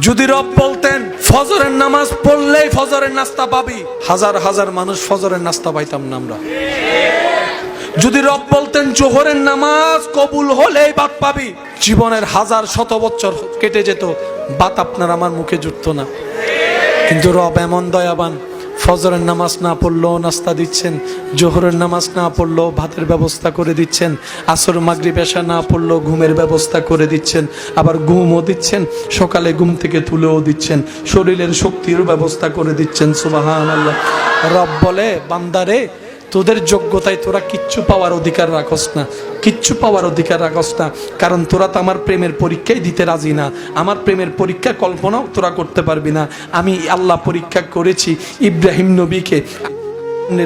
যদি রব বলতেন ফজরের নামাজ পড়লেই ফজরের নাস্তা পাবি, হাজার হাজার মানুষ ফজরের নাস্তা পাইতাম না আমরা। যদি রব বলতেন জোহরের নামাজ কবুল হলেই ভাত পাবি, জীবনের হাজার শত বছর কেটে যেত, ভাত আপনার আমার মুখে জুটতো না। কিন্তু রব এমন দয়াবান, ফজরের নামাজ না পড়লেও নাস্তা দিচ্ছেন, জোহরের নামাজ না পড়লেও ভাতের ব্যবস্থা করে দিচ্ছেন, আসর মাগরিব এশা না পড়লেও ঘুমের ব্যবস্থা করে দিচ্ছেন, আবার ঘুমও দিচ্ছেন, সকালে ঘুম থেকে তুলেও দিচ্ছেন, শরীরের শক্তির ব্যবস্থা করে দিচ্ছেন। সুবহানাল্লাহ। রব বলে, বান্দারে তোদের যোগ্যতায় তোরা কিচ্ছু পাওয়ার অধিকার রাখস না, কিচ্ছু পাওয়ার অধিকার রাখস না, কারণ তোরা তো আমার প্রেমের পরীক্ষাই দিতে রাজি না। আমার প্রেমের পরীক্ষা কল্পনাও তোরা করতে পারবি না। আমি আল্লাহ পরীক্ষা করেছি ইব্রাহিম নবীকে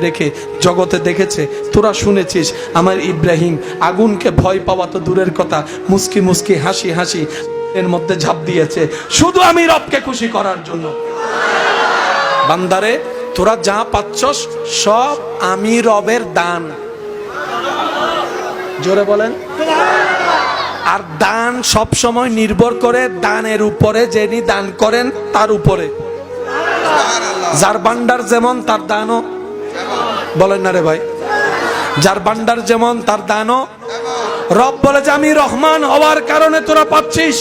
রেখে, জগতে দেখেছে, তোরা শুনেছিস আমার ইব্রাহিম আগুনকে ভয় পাওয়া তো দূরের কথা, মুস্কি মুস্কি হাসি হাসি এর মধ্যে ঝাঁপ দিয়েছে, শুধু আমি রবকে খুশি করার জন্য। বান্দারে তোরা যা পাচ্ছস সব আমি রবের দান। জোরে বলেন। আর দান সব সময় নির্ভর করে দানের উপরে, যিনি দান করেন তার উপরে। যার ভান্ডার যেমন তার দানও, বলেন না রে ভাই, যার ভান্ডার যেমন তার দানও। রব বলে যে আমি রহমান হওয়ার কারণে তোরা পাচ্ছিস,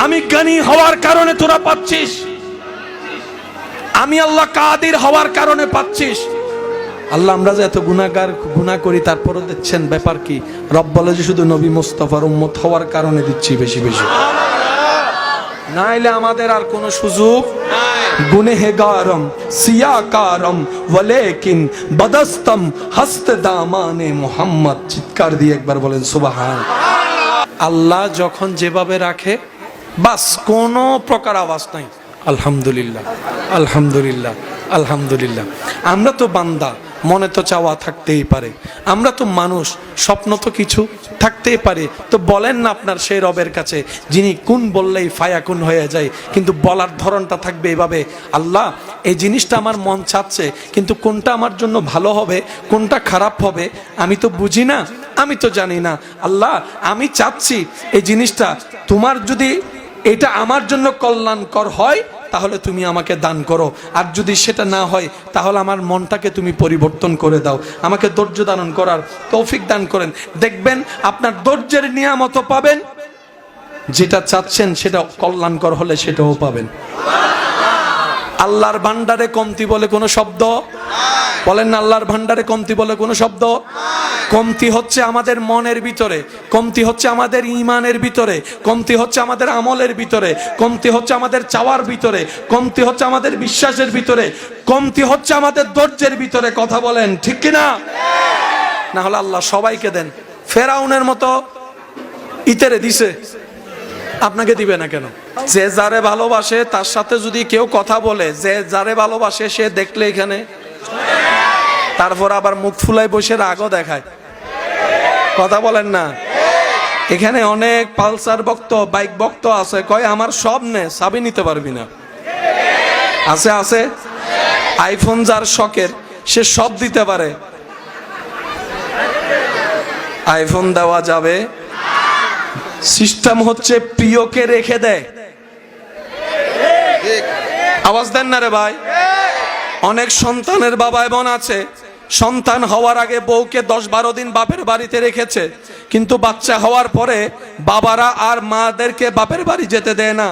আমি জ্ঞানী হওয়ার কারণে তোরা পাচ্ছিস, আমি আল্লাহ কাদির হওয়ার কারণে পাচ্ছিস। আল্লাহ আমরা যে এত গুনাহ করি তারপরও দিচ্ছেন, ব্যাপার কি? রব বলে যে শুধু নবী মুস্তাফার উম্মত হওয়ার কারণে দিচ্ছি বেশি বেশি, নাইলে আমাদের আর কোনো সুযোগ গুনেহগারম সিয়াকারম ওয়ালাকিন বদস্তম হস্ত দামানে মুহাম্মদ। চিৎকার দিয়ে একবার বলেন সুবহান। আল্লাহ যখন যেভাবে রাখে বাস কোনো প্রকার আওয়াজ নাই। আলহামদুলিল্লাহ, আলহামদুলিল্লাহ, আলহামদুলিল্লাহ। আমরা তো বান্দা, মনে তো চাওয়া থাকতেই পারে, আমরা তো মানুষ, স্বপ্ন তো কিছু থাকতেই পারে। তো বলেন না আপনার সেই রবের কাছে যিনি কুন বললেই ফায়াকুন হয়ে যায়, কিন্তু বলার ধরনটা থাকবে এভাবে, আল্লাহ এই জিনিসটা আমার মন চাচ্ছে, কিন্তু কোনটা আমার জন্য ভালো হবে কোনটা খারাপ হবে আমি তো বুঝি না, আমি তো জানি না। আল্লাহ আমি চাচ্ছি এই জিনিসটা তোমার, যদি এটা আমার জন্য কল্যাণকর হয় তাহলে তুমি আমাকে দান করো, আর যদি সেটা না হয় তাহলে আমার মনটাকে তুমি পরিবর্তন করে দাও, আমাকে ধৈর্য ধারণ করার তৌফিক দান করেন। দেখবেন আপনার ধৈর্যের নিয়ামত পাবেন, যেটা চাচ্ছেন সেটা কল্যাণকর হলে সেটাও পাবেন। আল্লাহর ভান্ডারে কমতি বলে কোনো শব্দ বলেন না, আল্লাহর ভান্ডারে কমতি বলে কোনো শব্দ। কমতি হচ্ছে আমাদের মনের ভিতরে, কমতি হচ্ছে আমাদের ঈমানের ভিতরে, কমতি হচ্ছে আমাদের আমলের ভিতরে, কমতি হচ্ছে আমাদের চাওয়ার ভিতরে, কমতি হচ্ছে আমাদের বিশ্বাসের ভিতরে, কমতি হচ্ছে আমাদের ধৈর্যের ভিতরে। কথা বলেন ঠিক কিনা? না হলে আল্লাহ সবাইকে দেন। ফেরাউনের মতো ইতেরে দিছে, আপনাকে দিবে না কেন? যে যারে ভালোবাসে তার সাথে যদি কেউ কথা বলে, যে যারে ভালোবাসে সে দেখলে এখানে, তারপর আবার মুখ ফুলাই বসে রাগও দেখায়। কথা বলেন না? এখানে অনেক পালসার ভক্ত, বাইক ভক্ত আছে, কয় আমার সব নে, চাবি নিতে পারবি না। আছে আছে। আইফোন যার শখের সে সব দিতে পারে, আইফোন দেওয়া যাবে। সিস্টেম হচ্ছে প্রিয়কে রেখে দেয়। আওয়াজ দেন না রে ভাই। অনেক সন্তানের বাবা এমন আছে, সন্তান হওয়ার আগে বউকে 10-12 দিন বাপের বাড়িতে রেখেছে, কিন্তু বাচ্চা হওয়ার পরে বাবারা আর মাদেরকে বাপের বাড়ি যেতে দেয় না।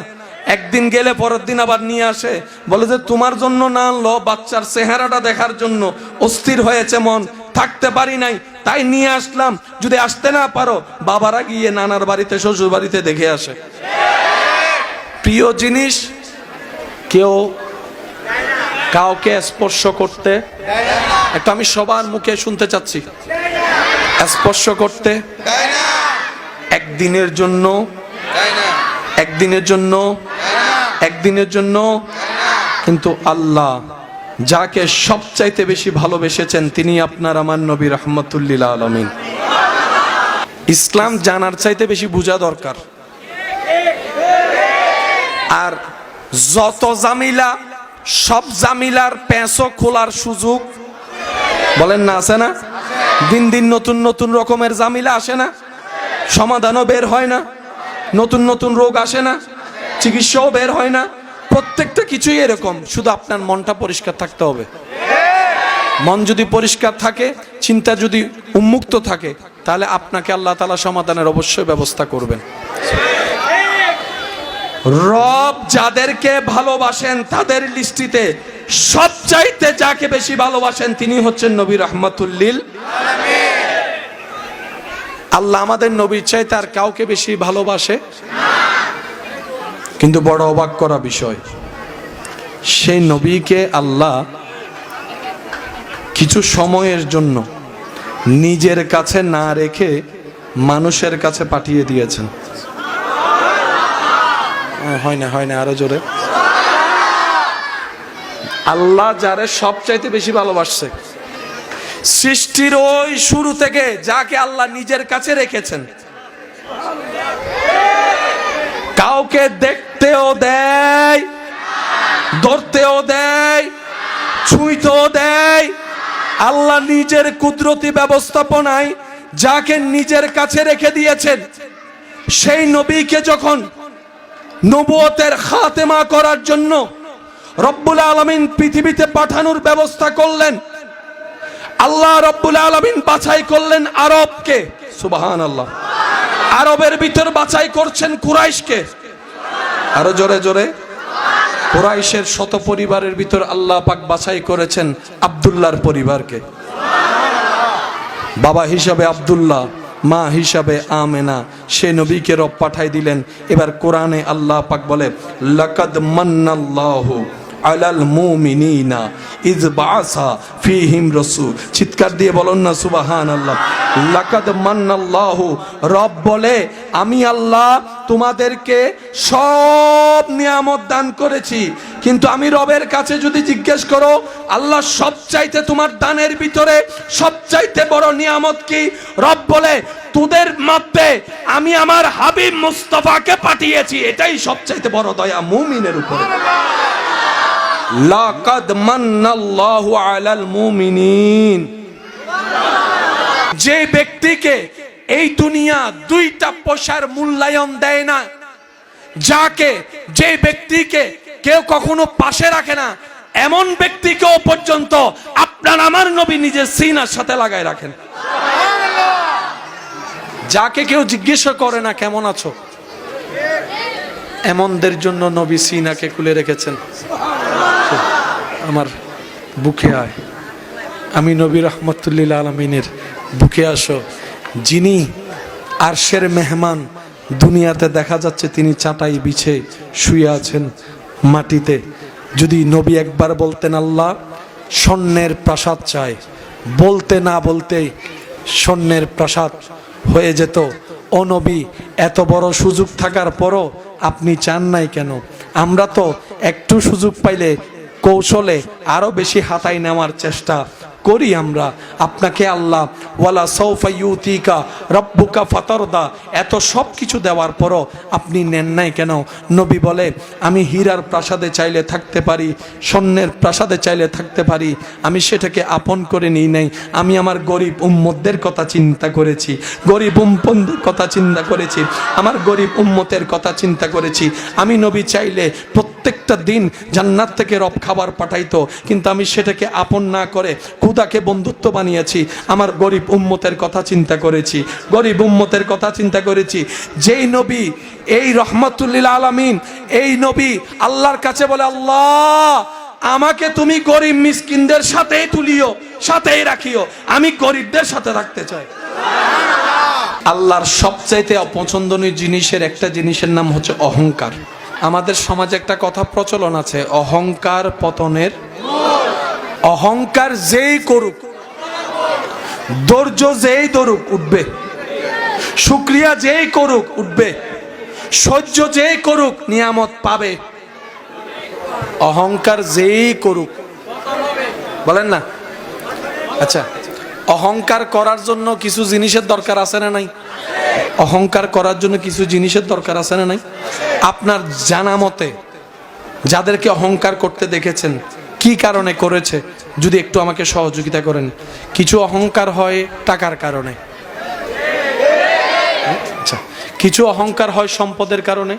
একদিন গেলে পরের দিন আবার নিয়ে আসে, বলে যে তোমার জন্য না আনলো, বাচ্চার চেহারাটা দেখার জন্য অস্থির হয়েছে মন, থাকতে পারি নাই তাই নিয়ে আসলাম। যদি আসতে না পারো বাবারা গিয়ে নানার বাড়িতে শ্বশুর বাড়িতে দেখে আসে। প্রিয় জিনিস কেউ কাউকে স্পর্শ করতে, একটা আমি সবার মুখে শুনতে চাচ্ছি, স্পর্শ করতে একদিনের জন্য, একদিনের জন্য, একদিনের জন্য। কিন্তু আল্লাহ যাকে সবচাইতে বেশি ভালোবেসেছেন তিনি আপনার আমার নবী রাহমাতুল্লিল আলামিন। ইসলাম জানার চাইতে বেশি বোঝা দরকার। আর যত জামিলা, সব জামিলার পেঁচো খোলার সুযোগ, বলেন না আছে না? দিন দিন নতুন নতুন রকমের জামিলা আসে না? সমাধানও বের হয় না? নতুন নতুন রোগ আসে না? চিকিৎসাও বের হয় না, প্রত্যেকটা কিছুই এরকম। শুধু আপনার মনটা পরিষ্কার থাকতে হবে। মন যদি পরিষ্কার থাকে, চিন্তা যদি উন্মুক্ত থাকে, তাহলে আপনাকে আল্লাহ তাআলা সমাধানের অবশ্যই ব্যবস্থা করবেন। রব যাদেরকে ভালোবাসেন তাদের লিস্টিতে সবচাইতে যাকে বেশি ভালোবাসেন তিনি হচ্ছেন নবী রাহমাতুল লিল আলামিন। আল্লাহ আমাদের নবীর চাইতে আর কাউকে বেশি ভালোবাসে না। কিন্তু বড় অবাক করা বিষয়, সেই নবীকে আল্লাহ কিছু সময়ের জন্য নিজের কাছে না রেখে মানুষের কাছে পাঠিয়ে দিয়েছেন। হয় না আরো জোরে। আল্লাহ যারে সবচাইতে বেশি ভালোবাসছে, সৃষ্টির ওই শুরু থেকে যাকে আল্লাহ নিজের কাছে রেখেছেন, কাউকে দেখতেও দেয়, ধরতেও দেয়, ছুঁইতেও দেয়। আল্লাহ নিজের কুদরতি ব্যবস্থাপনায় যাকে নিজের কাছে রেখে দিয়েছেন, সেই নবীকে যখন নবুয়তের খাতেমা করার জন্য রব্বুল আলামিন পৃথিবীতে পাঠানোর ব্যবস্থা করলেন, আল্লাহ রব্বুল আলামিন বাছাই করলেন আরবকে। সুবহানাল্লাহ। আরবের ভিতর বাছাই করছেন কুরাইশকে। আরো জোরে জোরে। কুরাইশের শত পরিবারের ভিতর আল্লাহ পাক বাছাই করেছেন আব্দুল্লাহর পরিবারকে। বাবা হিসাবে আব্দুল্লাহ, মা হিসাবে আমেনা, সে নবীকে রব পাঠাই দিলেন। এবার কোরআনে আল্লাহ পাক বলে, লাকাদ মান্নাল্লাহু আলাল মুমিনিনা ইয বাআসা ফীহিম রাসূল। চিৎকার দিয়ে বলুন না সুবহানাল্লাহ। লাকাদ মান্নাল্লাহু, রব বলে আমি আল্লাহ তোমাদেরকে সব নিয়ামত দান করেছি, কিন্তু আমি রবের কাছে যদি জিজ্ঞেস করো আল্লাহ সবচাইতে তোমার দানের ভিতরে সবচাইতে বড় নিয়ামত কি, রব বলে তোদের মধ্যে আমি আমার হাবিব মুস্তাফাকে পাঠিয়েছি, এটাই সবচাইতে বড় দয়া মুমিনের উপরে। লাকাদ মান্নাল্লাহু আলাল মুমিনিন। যে ব্যক্তিকে এই দুনিয়া দুইটা পয়সার মূল্যায়ন দেয় না, যে ব্যক্তিকে কেউ কখনো পাশে রাখে না, এমন ব্যক্তিকেও পর্যন্ত আপনার আমার নবী নিজের সিনার সাথে লাগায় রাখেন। যাকে কেউ জিজ্ঞাসা করে না কেমন আছো, এমনদের জন্য নবী সিনাকে খুলে রেখেছেন। আমার বুকে আয়, আমি নবী রাহমাতুল লিল আলামিনের বুকে আসো। যিনি আরশের মেহমান, দুনিয়াতে দেখা যাচ্ছে তিনি চাটাই বিছে শুয়ে আছেন মাটিতে। যদি নবী একবার বলতেন আল্লাহ স্বর্ণের প্রাসাদ চাই, বলতে না বলতেই স্বর্ণের প্রাসাদ হয়ে যেত। ও নবী, এত বড় সুযোগ থাকার পরও আপনি চান নাই কেন? আমরা তো একটু সুযোগ পাইলে কৌশলে আরো বেশি হাতায় নেওয়ার চেষ্টা করি আমরা। আপনাকে আল্লাহ ওয়ালা সাউফা ইউতিকা রাব্বুকা ফাতারদা, এত সব কিছু দেওয়ার পরও আপনি নেন নাই কেন? নবী বলে আমি হীরার প্রাসাদে চাইলে থাকতে পারি, স্বর্ণের প্রাসাদে চাইলে থাকতে পারি, আমি সেটাকে আপন করে নিই নাই। আমি আমার গরিব উম্মতদের কথা চিন্তা করেছি, গরিব উম্মতদের কথা চিন্তা করেছি, আমার গরিব উম্মতের কথা চিন্তা করেছি। আমি নবী চাইলে প্রত্যেকটা দিন জান্নাত থেকে রব খাবার পাঠাইতো, কিন্তু আমি সেটাকে আপন না করে খুদাকে বন্ধুত্ব বানিয়েছি। আমার গরিব উম্মতের কথা চিন্তা করেছি, গরিব উম্মতের কথা চিন্তা করেছি। যেই নবী এই রহমাতুল লিল আলামিন, এই নবী আল্লাহর কাছে বলে আল্লাহ আমাকে তুমি গরিব মিসকিনদের সাথেই তুলিও, সাথেই রাখিও, আমি গরিবদের সাথে থাকতে চাই। আল্লাহর সবচাইতে অপছন্দনীয় জিনিসের একটা জিনিসের নাম হচ্ছে অহংকার। আমাদের সমাজে একটা কথা প্রচলন আছে, অহংকার পতনের। অহংকার যেই করুক, ধৈর্য যেই ধরুক উঠবে, শুকরিয়া যেই করুক উঠবে, সহ্য যেই করুক নিয়ামত পাবে। অহংকার যেই করুক, বলেন না? আচ্ছা, অহংকার করার জন্য কিছু জিনিসের দরকার আছে না নাই? অহংকার করার জন্য কিছু জিনিসের দরকার আছে না নাই? আপনার জানা মতে যাদেরকে অহংকার করতে দেখেছেন কি কারণে করেছে, যদি একটু আমাকে সহযোগিতা করেন। কিছু অহংকার হয় টাকার কারণে, আচ্ছা, কিছু অহংকার হয় সম্পদের কারণে,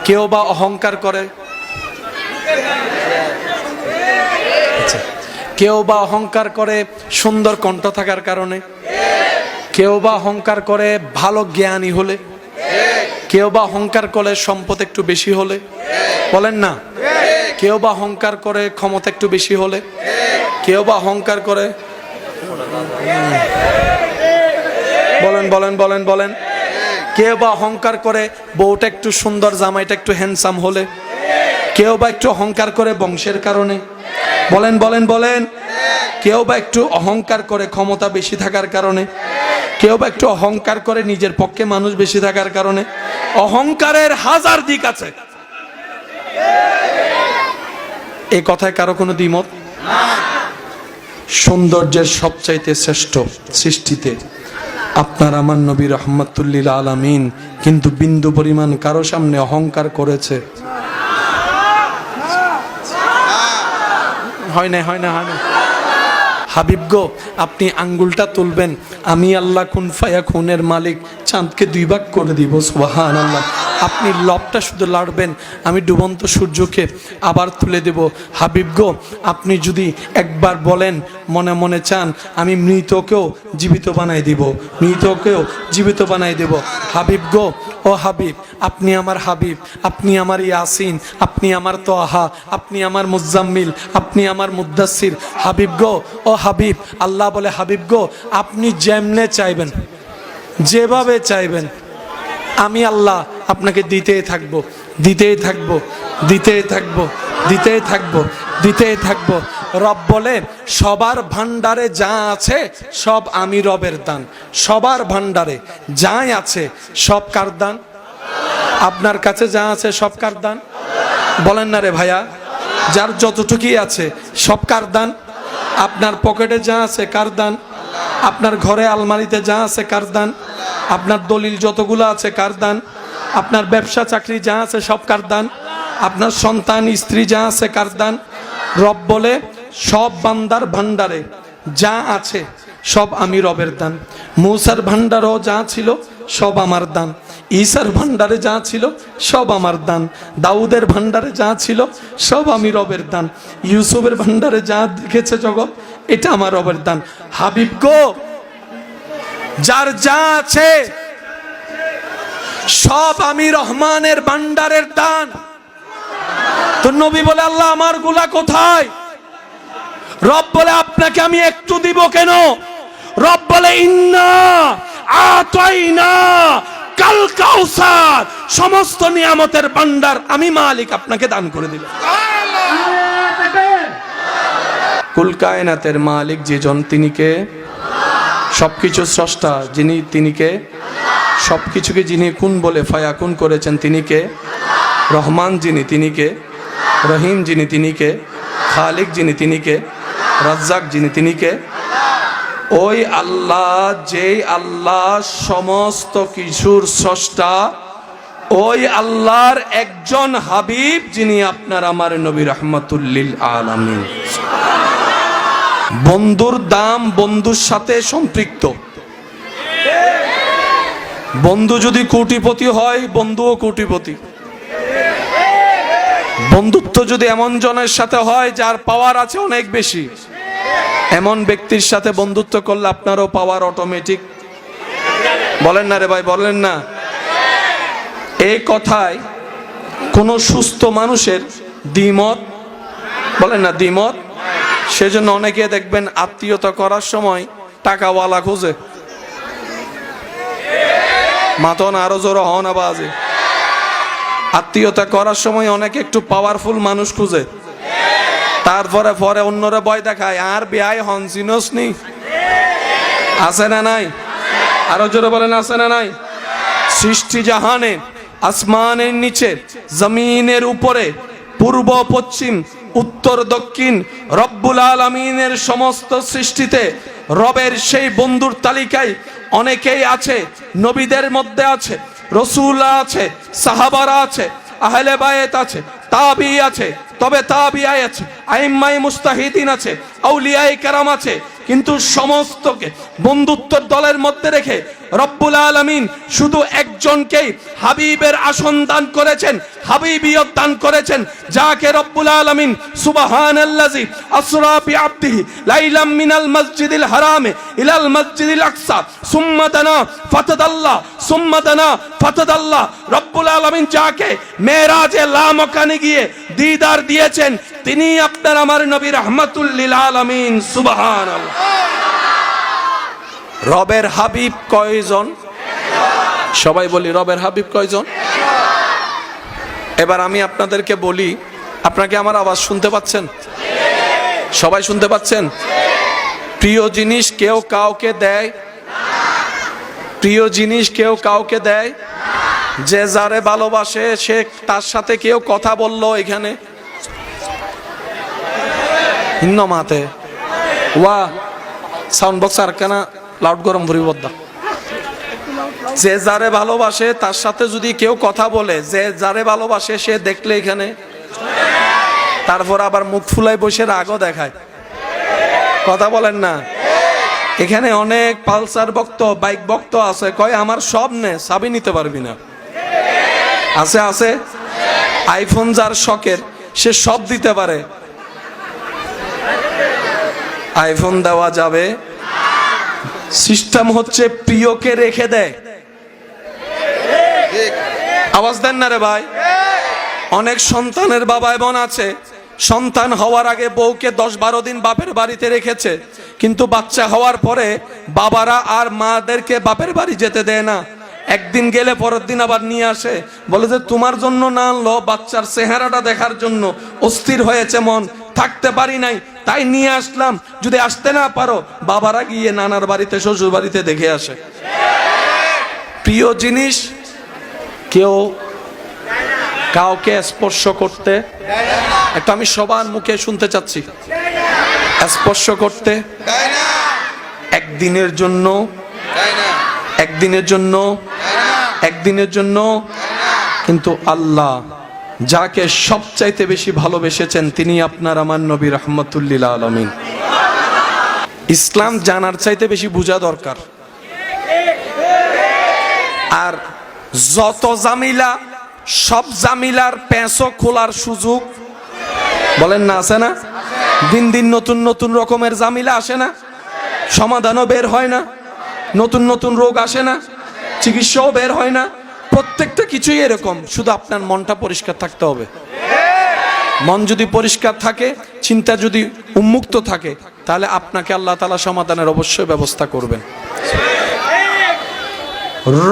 কেউ বা অহংকার করে, কেউ বা অহংকার করে সুন্দর কণ্ঠ থাকার কারণে, কেউ বা অহংকার করে ভালো জ্ঞানী হলে, কেউ বা অহংকার করে সম্পদ একটু বেশি হলে, বলেন না, কেউ বা অহংকার করে ক্ষমতা একটু বেশি হলে, কেউ বা অহংকার করে, বলেন বলেন বলেন বলেন, কেউ বা অহংকার করে বউটা একটু সুন্দর, জামাইটা একটু হ্যান্ডসাম হলে, কেউ বা একটু অহংকার করে বংশের কারণে, বলেন বলেন বলেন, কেউ বা একটু অহংকার করে ক্ষমতা বেশি থাকার কারণে, কেউ বা একটু অহংকার করে নিজের পক্ষে মানুষ বেশি থাকার কারণে। অহংকারের হাজার দিক আছে, এই কথায় কারো কোনো দ্বিমত? সৌন্দর্যের সবচাইতে শ্রেষ্ঠ সৃষ্টিতে আপনার আমার নবী রহমাতুল্লিল আলামিন কিন্তু বিন্দু পরিমাণ কারো সামনে অহংকার করেছে? হয় না, হয় না, হয় না। হাবিব গো, আপনি আঙ্গুলটা তুলবেন, আমি আল্লাহ কুন ফায়াকুনের মালিক, চাঁদকে 2 ভাগ করে দিব, সুবহানাল্লাহ। আপনি লবটা শুধু লাড়বেন, আমি ডুবন্ত সূর্যকে আবার তুলে দেব। হাবিব গো, আপনি যদি একবার বলেন, মনে মনে চান, আমি মৃতকেও জীবিত বানাই দিব, মৃতকেও জীবিত বানাই দেব। হাবিব গো, ও হাবিব, আপনি আমার হাবিব, আপনি আমার ইয়াসিন, আপনি আমার তোহা, আপনি আমার মুজাম্মিল, আপনি আমার মুদ্দাসির। হাবিব গো, ও হাবিব, আল্লাহ বলে, হাবিব গো, আপনি যেমনে চাইবেন, যেভাবে চাইবেন, আমি আল্লাহ আপনাকে দিতেই থাকবো, দিতেই থাকবো, দিতেই থাকবো, দিতেই থাকবো, দিতেই থাকবো। রব বলে, সবার ভান্ডারে যা আছে সব আমি রবের দান। সবার ভান্ডারে যাই আছে সব কার দান? আপনার কাছে যা আছে সব কার দান? বলেন না রে ভাইয়া, যার যতটুকুই আছে সব কার দান? আপনার পকেটে যা আছে কার দান? আপনার ঘরে আলমারিতে যা আছে কার দান? আপনার দলিল যতগুলো আছে কার দান? আপনার ব্যবসা চাকরি যা আছে সব কার দান? আপনার সন্তান স্ত্রী যা আছে কার দান? রব বলে, সব বান্দার ভান্ডারে যা আছে সব আমি রবের দান। মূসার ভান্ডারও যা ছিল সব আমার দান, ঈসার ভান্ডারে যা ছিল সব আমার দান, দাউদের ভান্ডারে যা ছিল সব আমি রবের দান, ইউসুফের ভান্ডারে যা দেখেছে জগৎ এটা আমার রবের দান। হাবিব গো, যার যা আছে সব আমি রহমানের ভান্ডারের দান। তো নবী বলে, আল্লাহ আমার গুলা কোথায়? রব বলে, আপনাকে আমি একটু দিব কেন? রব বলে, ইন্না আতাইনা কাল কাউসার, সমস্ত নিয়ামতের ভান্ডার আমি মালিক আপনাকে দান করে দিলাম। কুল কায়নাতের মালিক যেজন, তিনি কে? সবকিছু স্রষ্টা যিনি, তিনি কে? সবকিছুকে যিনি কুন বলে ফায়াকুন করেছেন, তিনি কে? রহমান যিনি, তিনি কে? রহিম যিনি, তিনি কে? খালিক যিনি, তিনি কে? রাজ্জাক যিনি, তিনি কে? ওই আল্লাহ, যেই আল্লাহ সমস্ত কিছুর স্রষ্টা, ওই আল্লাহর একজন হাবিব যিনি আপনার আমার নবী রহমাতুল্লিল আলামিন। বন্ধুর দাম বন্ধুর সাথে সম্পৃক্ত। বন্ধু যদি কোটিপতি হয়, বন্ধুও কোটিপতি। বন্ধুত্ব যদি এমন জনের সাথে হয় যার পাওয়ার আছে অনেক বেশি, এমন ব্যক্তির সাথে বন্ধুত্ব করলে আপনারও পাওয়ার অটোমেটিক। বলেন না রে ভাই, বলেন না? এই কথায় কোন সুস্থ মানুষের দ্বিমত, বলেন না দ্বিমত। সেজন্য অনেকে দেখবেন আত্মীয়তা করার সময় টাকাওয়ালা খুঁজে, মাতন আরো জোর হন আবাজে। আত্মীয়তা করার সময় অনেকে একটু পাওয়ারফুল মানুষ খুঁজে, তারপরে পরে অন্যরা ভয় দেখায়, আর বিয়ায় হন চিনোস নি? আছে না নাই? আরো জোরে বলেন, আছে না নাই? সৃষ্টি জাহানে, আসমানের নিচে, জমিনের উপরে, পূর্ব পশ্চিম উত্তর দক্ষিণ, রব্বুল আলামিনের সমস্ত সৃষ্টিতে রবের সেই বন্ধুর তালিকায় অনেকেই আছে। নবীদের মধ্যে আছে, রসুল আছে, সাহাবারা আছে, আহলে বায়েত আছে, তাবি আছে, তবে তাবিআই আছে, আইম্মায়ে মুস্তাহিদিন আছে, আউলিয়ায়ে কেরাম আছে। কিন্তু সমস্তকে বন্ধুত্বের দলের মধ্যে রেখে রব্বুল আলামিন শুধু একজনকেই হাবিবের আসন দান করেছেন, হাবিবিয়ত দান করেছেন, যাকে রব্বুল আলামিন সুবহানাল্লাযী আসরা বিআবদিহি লাইলাম মিনাল মসজিদিল হারামে ইলাল মসজিদিল আকসা সুম্মা দানা ফাতাদাল্লাহ সুম্মা দানা ফাতাদাল্লাহ। রব্বুল আলামিন যাকে মেরাজে লামাকানে গিয়ে দিদার দিয়েছেন, তিনি আপনার আমার নবী রাহমাতুল লিল আলামিন। সুবহানাল্লাহ। রবের হাবিব কয়জন? সবাই বলি, রবের হাবিব কয়জন? এবার আমি আপনাদেরকে বলি, আপনাকে আমার আওয়াজ শুনতে পাচ্ছেন? সবাই শুনতে পাচ্ছেন? প্রিয় জিনিস কেউ কাউকে দেয়? প্রিয় জিনিস কেউ কাউকে দেয়? যে যারে ভালোবাসে সে তার সাথে কেউ কথা বললো এখানে হিন্নমাতে ওয়া সাউন্ড বক্স আর কেনা লাউড গরম ভরি বদ্দা। যে যারে ভালোবাসে তার সাথে যদি কেউ কথা বলে, যে যারে ভালোবাসে সে দেখলে এখানে, তারপর আবার মুখ ফুলাই বসে রাগও দেখায়, কথা বলেন না। এখানে অনেক পালসার ভক্ত, বাইক ভক্ত আছে, কয় আমার সব নে, চাবি নিতে পারবি না। আছে আছে, আইফোন যার শখের সে সব দিতে পারে, আইফোন দেওয়া যাবে। সিস্টেম হচ্ছে প্রিয়কে রেখে দেয়। আওয়াজ দেন না রে ভাই। অনেক সন্তানের বাবা এমন আছে, সন্তান হওয়ার আগে বউকে 10-12 দিন বাপের বাড়িতে রেখেছে, কিন্তু বাচ্চা হওয়ার পরে বাবারা আর মাদেরকে বাপের বাড়ি যেতে দেয় না। একদিন গেলে পরের দিন আবার নিয়ে আসে, বলে যে তোমার জন্য না আনলো, বাচ্চার চেহারাটা দেখার জন্য অস্থির হয়েছে মন, থাকতে পারি নাই তাই নিয়ে আসলাম। যদি আসতে না পারো, বাবারা গিয়ে নানার বাড়িতে শ্বশুর বাড়িতে দেখে আসে। প্রিয় জিনিস কেউ কাউকে স্পর্শ করতে, একটা আমি সবার মুখে শুনতে চাচ্ছি, স্পর্শ করতে একদিনের জন্য, একদিনের জন্য, একদিনের জন্য। কিন্তু আল্লাহ যাকে সবচাইতে বেশি ভালোবেসেছেন তিনি আপনার আমার নবী রাহমাতুল লিল আলামিন। ইসলাম জানার চাইতে বেশি বোঝা দরকার। আর যত জামিলা, সব জামিলার পেঁচো খোলার সুযোগ বলেন না, আছে না? দিন দিন নতুন নতুন রকমের জামিলা আসে না? সমাধানও বের হয় না? নতুন নতুন রোগ আসে না? চিকিৎসাও বের হয় না? প্রত্যেকটা কিছুই এরকম, শুধু আপনার মনটা পরিষ্কার থাকতে হবে। মন যদি পরিষ্কার থাকে, চিন্তা যদি উন্মুক্ত থাকে, তাহলে আপনাকে আল্লাহ তাআলা সমাধানের অবশ্যই ব্যবস্থা করবেন।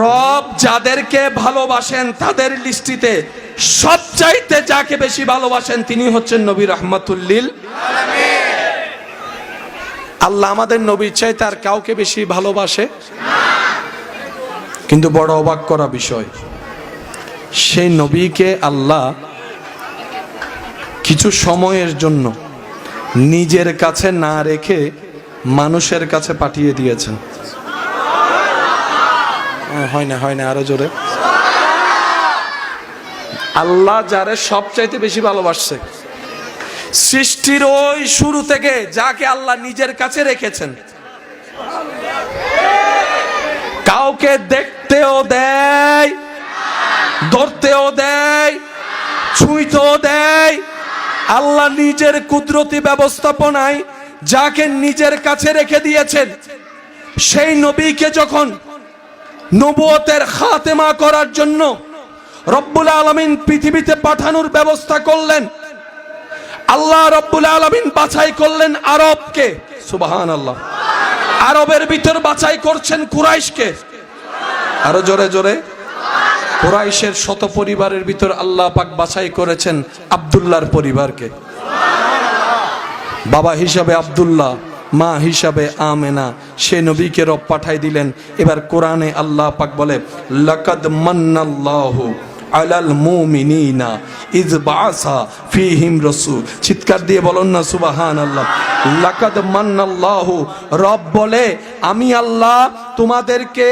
রব যাদেরকে ভালোবাসেন তাদের লিস্টিতে সবচাইতে যাকে বেশি ভালোবাসেন তিনি হচ্ছেন নবী রাহমাতুল লিল আলামিন। আল্লাহ আমাদের নবীর চাইতে আর কাউকে বেশি ভালোবাসে না। কিন্তু বড় অবাক করা বিষয়, সেই নবীকে আল্লাহ কিছু সময়ের জন্য নিজের কাছে না রেখে মানুষের কাছে পাঠিয়ে দিয়েছেন। হয় না, হয় না, আরো জোরে। আল্লাহ যারে সবচাইতে বেশি ভালোবাসছে, সৃষ্টির ওই শুরু থেকে যাকে আল্লাহ নিজের কাছে রেখেছেন, কাউকে দেখতেও দেয়, ধরতেও দেয়, ছুঁইতেও দেয়। আল্লাহ নিজের কুদরতি ব্যবস্থাপনায় যাকে নিজের কাছে রেখে দিয়েছেন, সেই নবীকে যখন নবুয়তের খাতেমা করার জন্য রব্বুল আলামিন পৃথিবীতে পাঠানোর ব্যবস্থা করলেন, আল্লাহ রব্বুল আলামিন বাছাই করলেন আরবকে। সুবহানাল্লাহ। আরবের ভিতর বাছাই করছেন কুরাইশকে। আরো জোরে জোরে। কুরাইশের শত পরিবারের ভিতর আল্লাহ পাক বাছাই করেছেন আব্দুল্লাহর পরিবারকে। বাবা হিসাবে আব্দুল্লাহ, মা হিসাবে আমেনা, সে নবীকে রব পাঠাই দিলেন। এবার কোরআনে আল্লাহ পাক বলে, লাকাদ মান্নাল্লাহু আলাল মুমিনিনা ইয বাআসা ফীহিম রাসূল। চিৎকার দিয়ে বলুন না সুবহানাল্লাহ। লাকাদ মান্নাল্লাহু, রব বলে আমি আল্লাহ তোমাদেরকে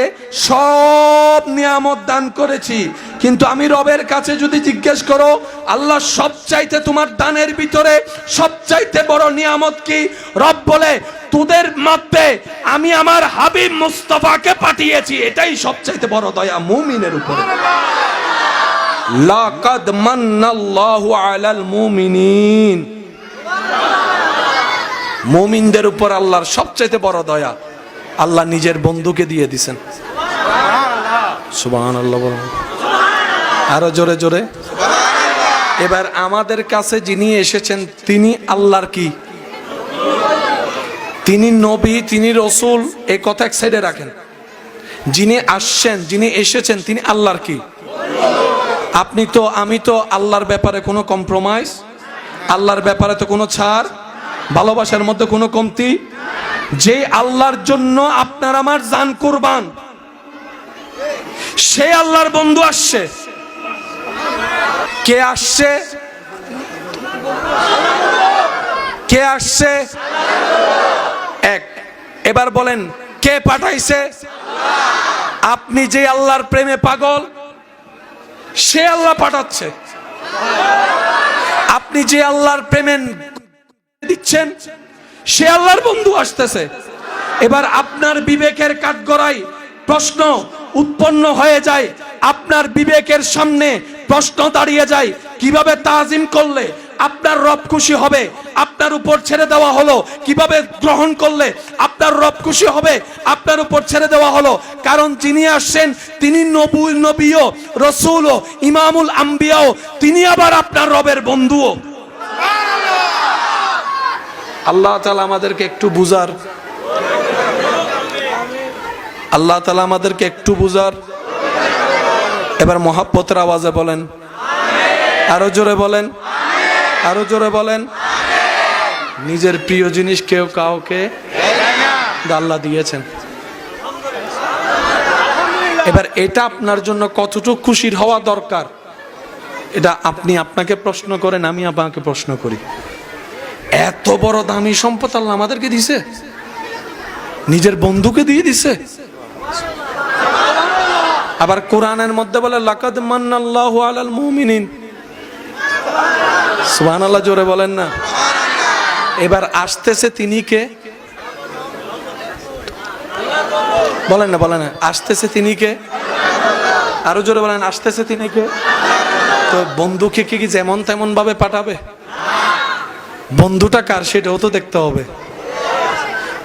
সব নিয়ামত দান করেছি, কিন্তু আমি রবের কাছে যদি জিজ্ঞেস করো আল্লাহ সবচাইতে তোমার দানের ভিতরে সবচাইতে বড় নিয়ামত কি, রব বলে তোদের মধ্যে আমি আমার হাবিব মুস্তাফাকে পাঠিয়েছি, এটাই সবচাইতে বড় দয়া মুমিনের উপরে। লাকাদ মান্নাল্লাহু আলাল মুমিনিন, মুমিনদের উপর আল্লাহর সবচাইতে বড় দয়া, আল্লাহ নিজের বন্ধুকে দিয়ে দিয়েছেন। সুবহানাল্লাহ বলেন, আরো জোরে জোরে। এবার আমাদের কাছে যিনি এসেছেন তিনি আল্লাহর কি, তিনি নবী, তিনি রসুল, এই কথা এক সাইডে রাখেন। যিনি আসছেন, যিনি এসেছেন তিনি আল্লাহর কি। আপনি তো আমি তো আল্লাহর ব্যাপারে কোনো কম্প্রোমাইজ, আল্লাহর ব্যাপারে তো কোনো ছাড়, ভালোবাসার মধ্যে কোনো কমতি। যে আল্লাহর জন্য আপনার আমার জান কুরবান, সে আল্লাহর বন্ধু আসছে। কে আসছে? কে আসছে? এক। এবার বলেন কে পাঠাইছে? আপনি যে আল্লাহর প্রেমে পাগল, সে আল্লাহ পাঠাচ্ছে। আপনি যে আল্লাহর প্রেমে দিচ্ছেন, সে আল্লাহর বন্ধু আসতেছে। এবার আপনার বিবেকের কাঠগড়ায় প্রশ্ন উৎপন্ন হয়ে যায়, আপনার বিবেকের সামনে প্রশ্ন দাঁড়িয়ে যায়, কিভাবে তাজিম করলে আপনার রব খুশি হবে, আপনার উপর ছেড়ে দেওয়া হলো, কিভাবে গ্রহণ করলে আপনার রব খুশি হবে, আপনার উপর ছেড়ে দেওয়া হলো। কারণ যিনি আসছেন তিনি নবীও, রসুলও, ইমামুল আম্বিয়াও, তিনি আবার আপনার রবের বন্ধুও। আল্লাহ তাআলা আমাদেরকে একটু বুঝার, আল্লাহ তাআলা আমাদেরকে একটু বুঝার। এবার মহাব্বতের আওয়াজে বলেন, আরো জোরে বলেন, আরো জোরে বলেন। নিজের প্রিয় জিনিস কেউ কাউকে আল্লাহ দিয়েছেন। এবার এটা আপনার জন্য কতটুকু খুশির হওয়া দরকার, এটা আপনি আপনাকে প্রশ্ন করেন, আমি আপনাকে প্রশ্ন করি। এত বড় দামি সম্পদ আল্লাহ আমাদেরকে দিছে, নিজের বন্ধুকে দিয়ে দিছে। আবার কোরআনের মধ্যে বলে লাকাদ মান্নাল্লাহু আলাল মুমিনিন। সুবহানাল্লাহ জোরে বলেন না। এবার আসতেছে তিনি কে? বলেন না, বলেন না, আসতেছে তিনি কে? আরো জোরে বলেন, আসতেছে তিনি কে? তো বন্ধুকে কি যেমন তেমন ভাবে পাঠাবে? বন্ধুটা কার সেটাও তো দেখতে হবে।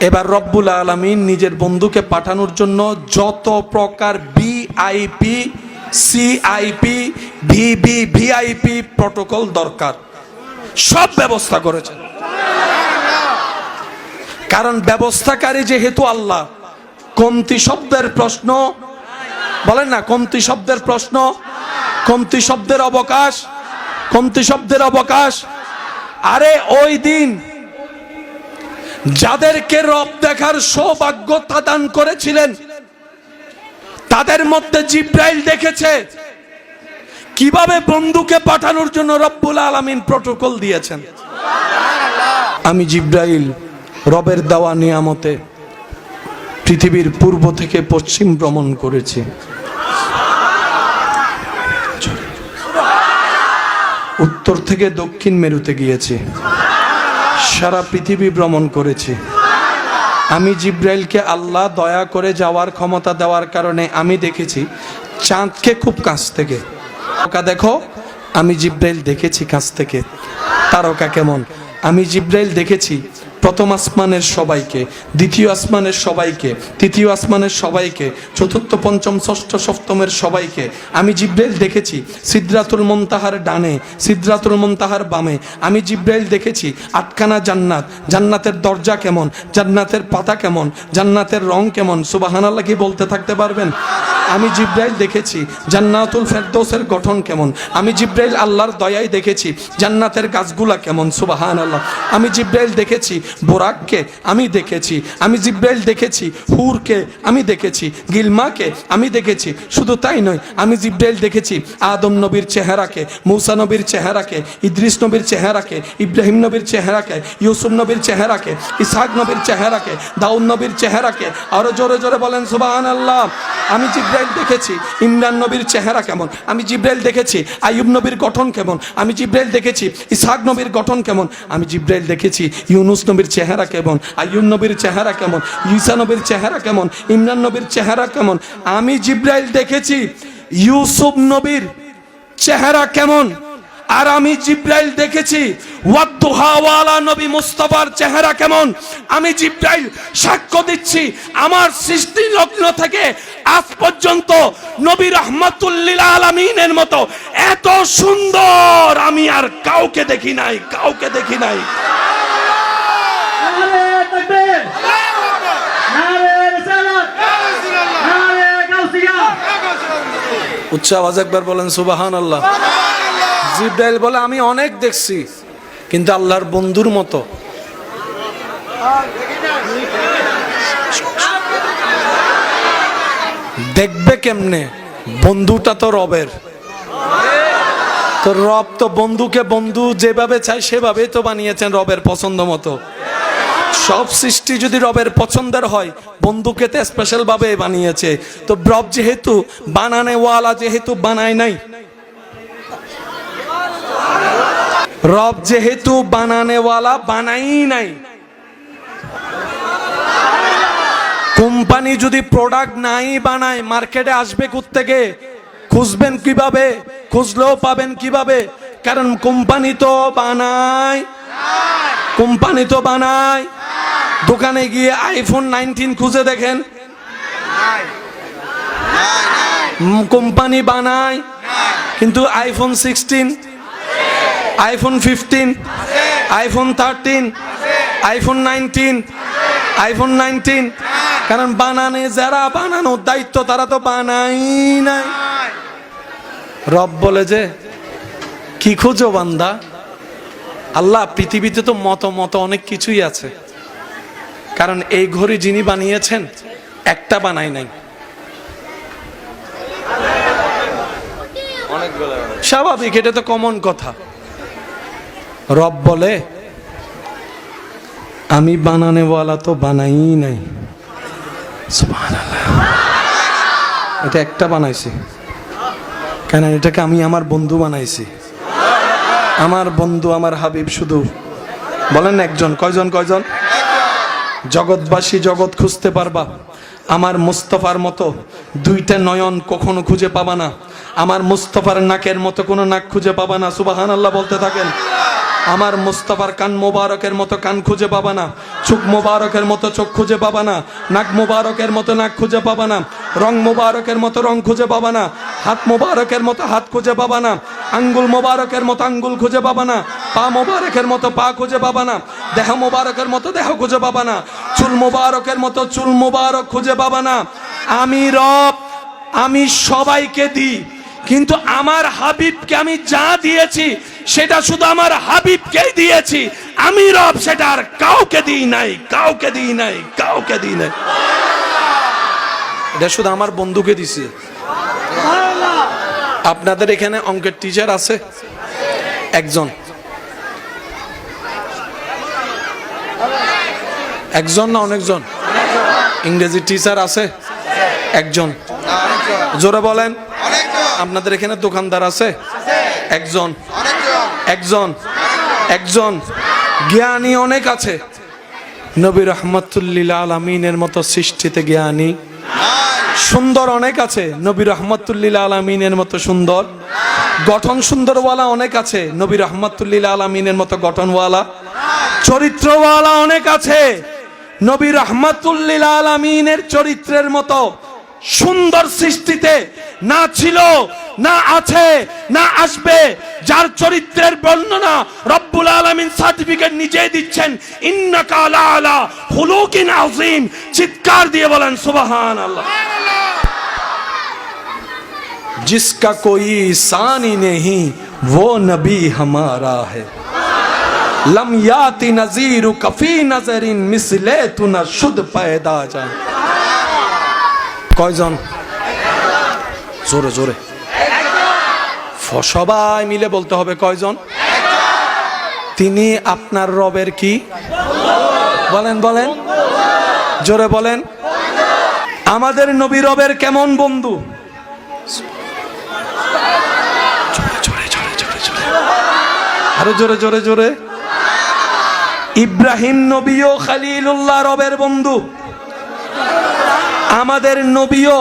এবার রব্বুল আলামিন নিজের বন্ধুকে পাঠানোর জন্য যত প্রকার VIP, CIP, VIP প্রটোকল দরকার সব ব্যবস্থা করেছেন। কারণ ব্যবস্থাকারী যেহেতু আল্লাহ, কমতি শব্দের প্রশ্ন, বলেন না, কমতি শব্দের প্রশ্ন, কমতি শব্দের অবকাশ, কমতি শব্দের অবকাশ। আরে ওই দিন যাদেরকে রব দেখার সৌভাগ্য দান করেছিলেন, তাদের মধ্যে জিব্রাইল দেখেছে কিভাবে বন্ধুকে পাঠানোর জন্য রব্বুল আলামিন প্রটোকল দিয়েছেন। আমি জিব্রাইল রবের দেওয়া নিয়ামতে পৃথিবীর পূর্ব থেকে পশ্চিম ভ্রমণ করেছি, উত্তর থেকে দক্ষিণ মেরুতে গিয়েছি, সারা পৃথিবী ভ্রমণ করেছি। আমি জিব্রাইলকে আল্লাহ দয়া করে যাওয়ার ক্ষমতা দেওয়ার কারণে আমি দেখেছি চাঁদকে খুব কাছ থেকে। তারকা দেখো, আমি জিব্রাইল দেখেছি কাছ থেকে তারকা কেমন। আমি জিব্রাইল দেখেছি প্রথম আসমানের সবাইকে, দ্বিতীয় আসমানের সবাইকে, তৃতীয় আসমানের সবাইকে, চতুর্থ পঞ্চম ষষ্ঠ সপ্তমের সবাইকে। আমি জিব্রাইল দেখেছি সিদরাতুল মুনতাহার ডানে, সিদরাতুল মুনতাহার বামে। আমি জিব্রাইল দেখেছি আটখানা জান্নাত, জান্নাতের দরজা কেমন, জান্নাতের পাতা কেমন, জান্নাতের রং কেমন। সুবহানাল্লাহ কি বলতে থাকতে পারবেন? আমি জিব্রাইল দেখেছি জান্নাতুল ফেরদৌসের গঠন কেমন। আমি জিব্রাইল আল্লাহর দয়ায় দেখেছি জান্নাতের গাছগুলা কেমন। সুবহানাল্লাহ। আমি জিব্রাইল দেখেছি বোরাককে আমি দেখেছি, আমি জিব্রাইল দেখেছি, হুরকে আমি দেখেছি, গিলমাকে আমি দেখেছি। শুধু তাই নয়, আমি জিব্রাইল দেখেছি আদম নবীর চেহারাকে, মূসা নবীর চেহারাকে, ইদ্রিস নবীর চেহারাকে, ইব্রাহিম নবীর চেহারাকে, ইউসুফ নবীর চেহারাকে, ইসহাক নবীর চেহারাকে, দাউদ নবীর চেহারাকে। আরো জোরে জোরে বলেন সুবহানাল্লাহ। আমি জিব্রাইল দেখেছি ইমরান নবীর চেহারা কেমন, আমি জিব্রাইল দেখেছি আইয়ুব নবীর গঠন কেমন, আমি জিব্রাইল দেখেছি ইসহাক নবীর গঠন কেমন, আমি জিব্রাইল দেখেছি ইউনুস নবীর চেহারা কেমন, আইয়ুব নবীর চেহারা কেমন, ঈসা নবীর চেহারা কেমন, ইমরান নবীর চেহারা কেমন, আমি জিব্রাইল দেখেছি ইউসুফ নবীর চেহারা কেমন, আর আমি জিব্রাইল দেখেছি ওয়াদ্দুহাওয়ালা নবী মুস্তাফার চেহারা কেমন। আমি জিব্রাইল সাক্ষ্য দিচ্ছি আমার সৃষ্টি লগ্ন থেকে আজ পর্যন্ত নবী রাহমাতুল লিল আলামিনের মতো এত সুন্দর আমি আর কাউকে দেখি নাই, কাউকে দেখি নাই। নারে তাকবীর, নারে রিসালাত, নারে গাউসিয়া। উচ্চ আওয়াজ একবার বলেন সুবহানাল্লাহ। জিব্রাইল বলে আমি অনেক দেখছি, কিন্তু আল্লাহর বন্ধুর মতো দেখবে কেমনে? বন্ধুটা তো রবের, তো রব তো বন্ধুকে বন্ধু যেভাবে চায় সেভাবেই তো বানিয়েছেন রবের পছন্দ মতো। সব সৃষ্টি যদি রবের পছন্দের হয়, বন্ধুকে তো স্পেশাল ভাবে বানিয়েছে। তো রব যেহেতু বানানেওয়ালা, যেহেতু বানায় নাই, রব যেহেতু বানানেওয়ালা বানাই নাই, কোম্পানি যদি প্রোডাক্ট নাই বানায় মার্কেটে আসবে কোত্থেকে? খুঁজবেন কিভাবে? খুঁজলেও পাবেন কিভাবে? কারণ কোম্পানি তো বানায়, কোম্পানি তো বানায়। দোকানে গিয়ে আইফোন 19 খুঁজে দেখেন, কোম্পানি বানায়, কিন্তু iPhone 16, iPhone 15, iPhone 13, iPhone 19, iPhone 19, কারণ বানানে যারা বানানোর দায়িত্ব তারা তো বানাই নাই। রব বলে যে কি খুঁজো বান্দা? আল্লাহ পৃথিবীতে তো মত মত অনেক কিছুই আছে, কারণ এই ঘড়ি যিনি বানিয়েছেন একটা বানাই নাই, স্বাভাবিক, এটা তো কমন কথা। রব বলে আমি বানানেওয়ালা তো বানাই নাই, সুবহানাল্লাহ। এটা একটা বানাইছি, কেন? এটাকে আমি আমার বন্ধু বানাইছি। আমার বন্ধু, আমার হাবিব শুধু বলেন একজন। কয়জন? কয়জন? জগৎবাসী জগৎ খুঁজতে পারবা, আমার মুস্তাফার মতো দুইটা নয়ন কখনো খুঁজে পাবা না, আমার মুস্তাফার নাকের মতো কোনো নাক খুঁজে পাবা না। সুবহানাল্লাহ বলতে থাকেন। আমার মুস্তাফার কান মোবারকের মতো কান খুঁজে পাবা না, চোখ মোবারকের মতো চোখ খুঁজে পাবা না, নাক মোবারকের মতো নাক খুঁজে পাবা না, রং মোবারকের মতো রং খুঁজে পাবা না, হাত মোবারকের মতো হাত খুঁজে পাবা না, আঙ্গুল মোবারকের মতো আঙ্গুল খুঁজে পাবা না, পা মোবারকের মতো পা খুঁজে পাবা না, দেহ মোবারকের মতো দেহ খুঁজে পাবা না, চুল মোবারকের মতো চুল মোবারক খুঁজে পাবা না। আমি রব, আমি সবাইকে দিই, কিন্তু আমার হাবিবকে আমি যা দিয়েছি সেটা শুধু আমার হাবিবকেই দিয়েছি। আমি রব, সেটা আর কাউকে দিই নাই, কাউকে দিই নাই, কাউকে দিই নাই। এটা শুধু আমার বন্ধুকে দিছি। আপনাদের এখানে অঙ্কের টিচার আছে একজন? একজন না অনেকজন? ইংরেজি টিচার আছে একজন? জোরে বলেন। আপনাদের এখানে দোকানদার আছে একজন? একজন? একজন? জ্ঞানী অনেক আছে। নবী রাহমাতুল লিল আলামিনের মতো সৃষ্টিতে জ্ঞানী সুন্দর অনেক আছে, নবী রাহমাতুল লিল আলামিনের মতো সুন্দর গঠন সুন্দরওয়ালা অনেক আছে, নবী রাহমাতুল লিল আলামিনের মতো গঠনওয়ালা চরিত্রওয়ালা অনেক আছে। নবী রাহমাতুল লিল আলামিনের চরিত্রের মতো সুন্দর সৃষ্টিতে না ছিল, না আছে, না আসবে। যার চরিত্রের বর্ণনা রব্বুল আলামিন সার্টিফিকেট নিজেই দিচ্ছেন, ইন্নাকা আলা আলা খুলুকিন আযীম। চিৎকার দিয়ে বলেন সুবহানাল্লাহ। जिसका कोई सानी नहीं वो नबी हमारा है। लम याति नजीरु कफी नजरिन मिसले तू न शुद्ध पैदा जान। কয়জন? জোরে জোরে সবাই মিলে বলতে হবে কয়জন? তিনি আপনার রবের কি? বলেন বলেন জোরে বলেন। আমাদের নবী রবের কেমন বন্ধু? আরো জোরে জোরে জোরে। ইব্রাহিম নবীও খলিলুল্লাহ রবের বন্ধু। আমাদের নবীও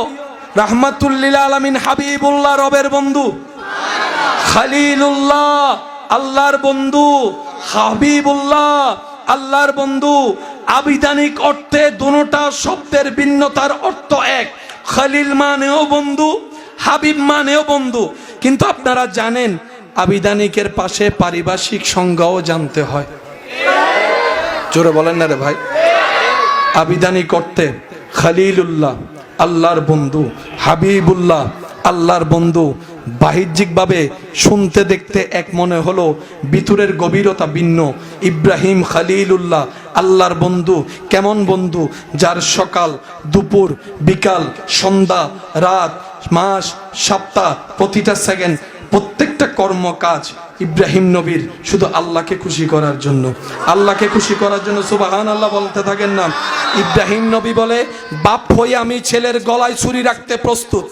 রাহমাতুল লিল আলামিন হাবিবুল্লাহ রবের বন্ধু। খলিলুল্লাহ আল্লাহর বন্ধু, হাবিবুল্লাহ আল্লাহর বন্ধু। আবিধানিক অর্থে দুটোটা শব্দের ভিন্নতার অর্থ এক। খলিল মানেও বন্ধু, হাবিব মানেও বন্ধু। কিন্তু আপনারা জানেন আবিধানিকের পাশে পারিভাষিক সংজ্ঞাও জানতে হয়। জোরে বলেন না রে ভাই। আবিধানিক অর্থে খলিলুল্লাহ আল্লাহর বন্ধু, হাবিবুল্লাহ আল্লাহর বন্ধু। বাহ্যিকভাবে শুনতে দেখতে এক মনে হলো, ভিতরের গভীরতা ভিন্ন। ইব্রাহিম খলিলুল্লাহ আল্লাহর বন্ধু। কেমন বন্ধু? যার সকাল, দুপুর, বিকাল, সন্ধ্যা, রাত, মাস, সপ্তাহ, প্রতিটা সেকেন্ড, প্রত্যেকটা কর্মকাজ ইব্রাহিম নবীর শুধু আল্লাহকে খুশি করার জন্য, আল্লাহকে খুশি করার জন্য। সুবহানাল্লাহ বলতে থাকেন না। ইব্রাহিম নবী বলে, বাপ হয়ে আমি ছেলের গলায় ছুরি রাখতে প্রস্তুত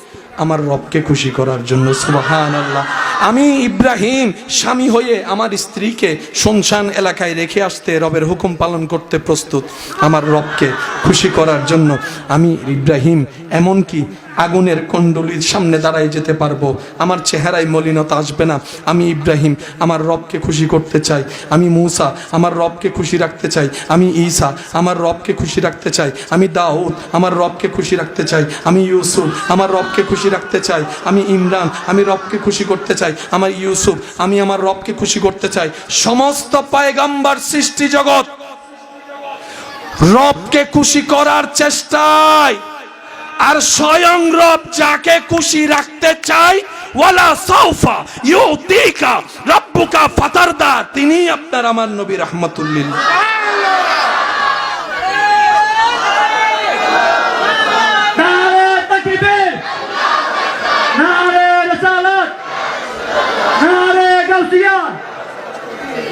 আমার রবকে খুশি করার জন্য। সুবহানাল্লাহ। আমি ইব্রাহিম স্বামী হয়ে আমার স্ত্রীকে শুনশান এলাকায় রেখে আসতে রবের হুকুম পালন করতে প্রস্তুত আমার রবকে খুশি করার জন্য। আমি ইব্রাহিম এমনকি আগুনের কুণ্ডলীর সামনে দাঁড়ায় যেতে পারবো, আমার চেহারায় মলিনতা আসবে না। আমি ইব্রাহিম আমার রবকে খুশি করতে চাই। আমি মূসা আমার রবকে খুশি রাখতে চাই। আমি ঈসা আমার রবকে খুশি রাখতে চাই। আমি দাউদ আমার রবকে খুশি রাখতে চাই। আমি ইউসুফ আমার রবকে খুশি রাখতে চাই। আমি ইমরান আমি রবকে খুশি করতে চাই। আমার ইউসুফ আমি আমার রবকে খুশি করতে চাই। সমস্ত পয়গম্বর সৃষ্টি জগৎ রবকে খুশি করার চেষ্টায়, আর স্বয়ং রব যাকে খুশি রাখতে চাই, ওয়ালা সাউফা ইউতিকা রাব্বুকা ফাতারদা, তিনি আপনার আমার নবী রাহমাতুল লিল। নারে তাকবীর, নারে রিসালাত, নারে গাউসিয়া।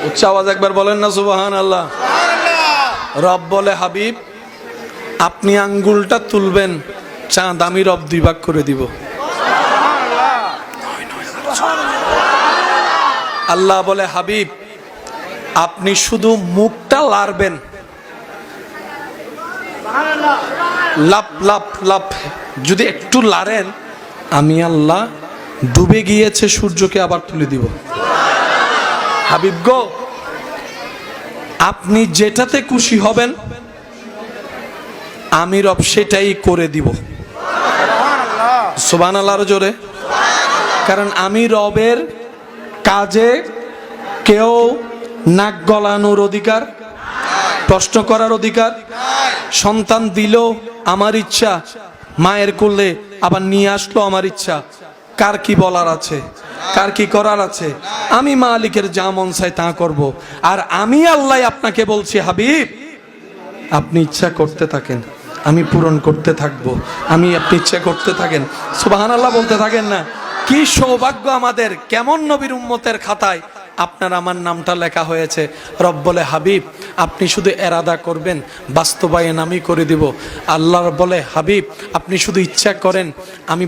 উচ্চ আওয়াজ একবার বলেন না সুবহানাল্লাহ। রব বলে, হাবিব আপনি আঙ্গুলটা তুলবেন, চাঁদ আমি রব দুই ভাগ করে দিব। আল্লাহ বলে, হাবিব আপনি শুধু মুখটা লাড়বেন, লাপ লাপ লাপ যদি একটু লাড়েন, আমি আল্লাহ ডুবে গিয়েছে সূর্যকে আবার তুলে দিব। হাবিব গো, আপনি যেটাতে খুশি হবেন আমি রব সেটাই করে দিব। সুবহানাল্লাহর জোরে। কারণ আমি রবের কাজে কেউ নাক গলানোর অধিকার, প্রশ্ন করার অধিকার। সন্তান দিল আমার ইচ্ছা, মায়ের কোলে আবার নিয়ে আসলো আমার ইচ্ছা। কার কি বলার আছে? কার কি করার আছে? আমি মালিকের যা মন চাই তা করব। আর আমি আল্লাহ আপনাকে বলছি, হাবিব আপনি ইচ্ছা করতে থাকেন, আমি পূরণ করতে থাকবো। আমি আপনি ইচ্ছা করতে থাকেন, সুবহানাল্লাহ বলতে থাকেন না। কি সৌভাগ্য আমাদের, কেমন নবীর উম্মতের খাতায় আপনার আমার নামটা লেখা হয়েছে। রব বলে, হাবিব আপনি শুধু এরাদা করবেন, বাস্তবায়ন আমি করে দিব। আল্লাহ বলে, হাবিব আপনি শুধু ইচ্ছা করেন, আমি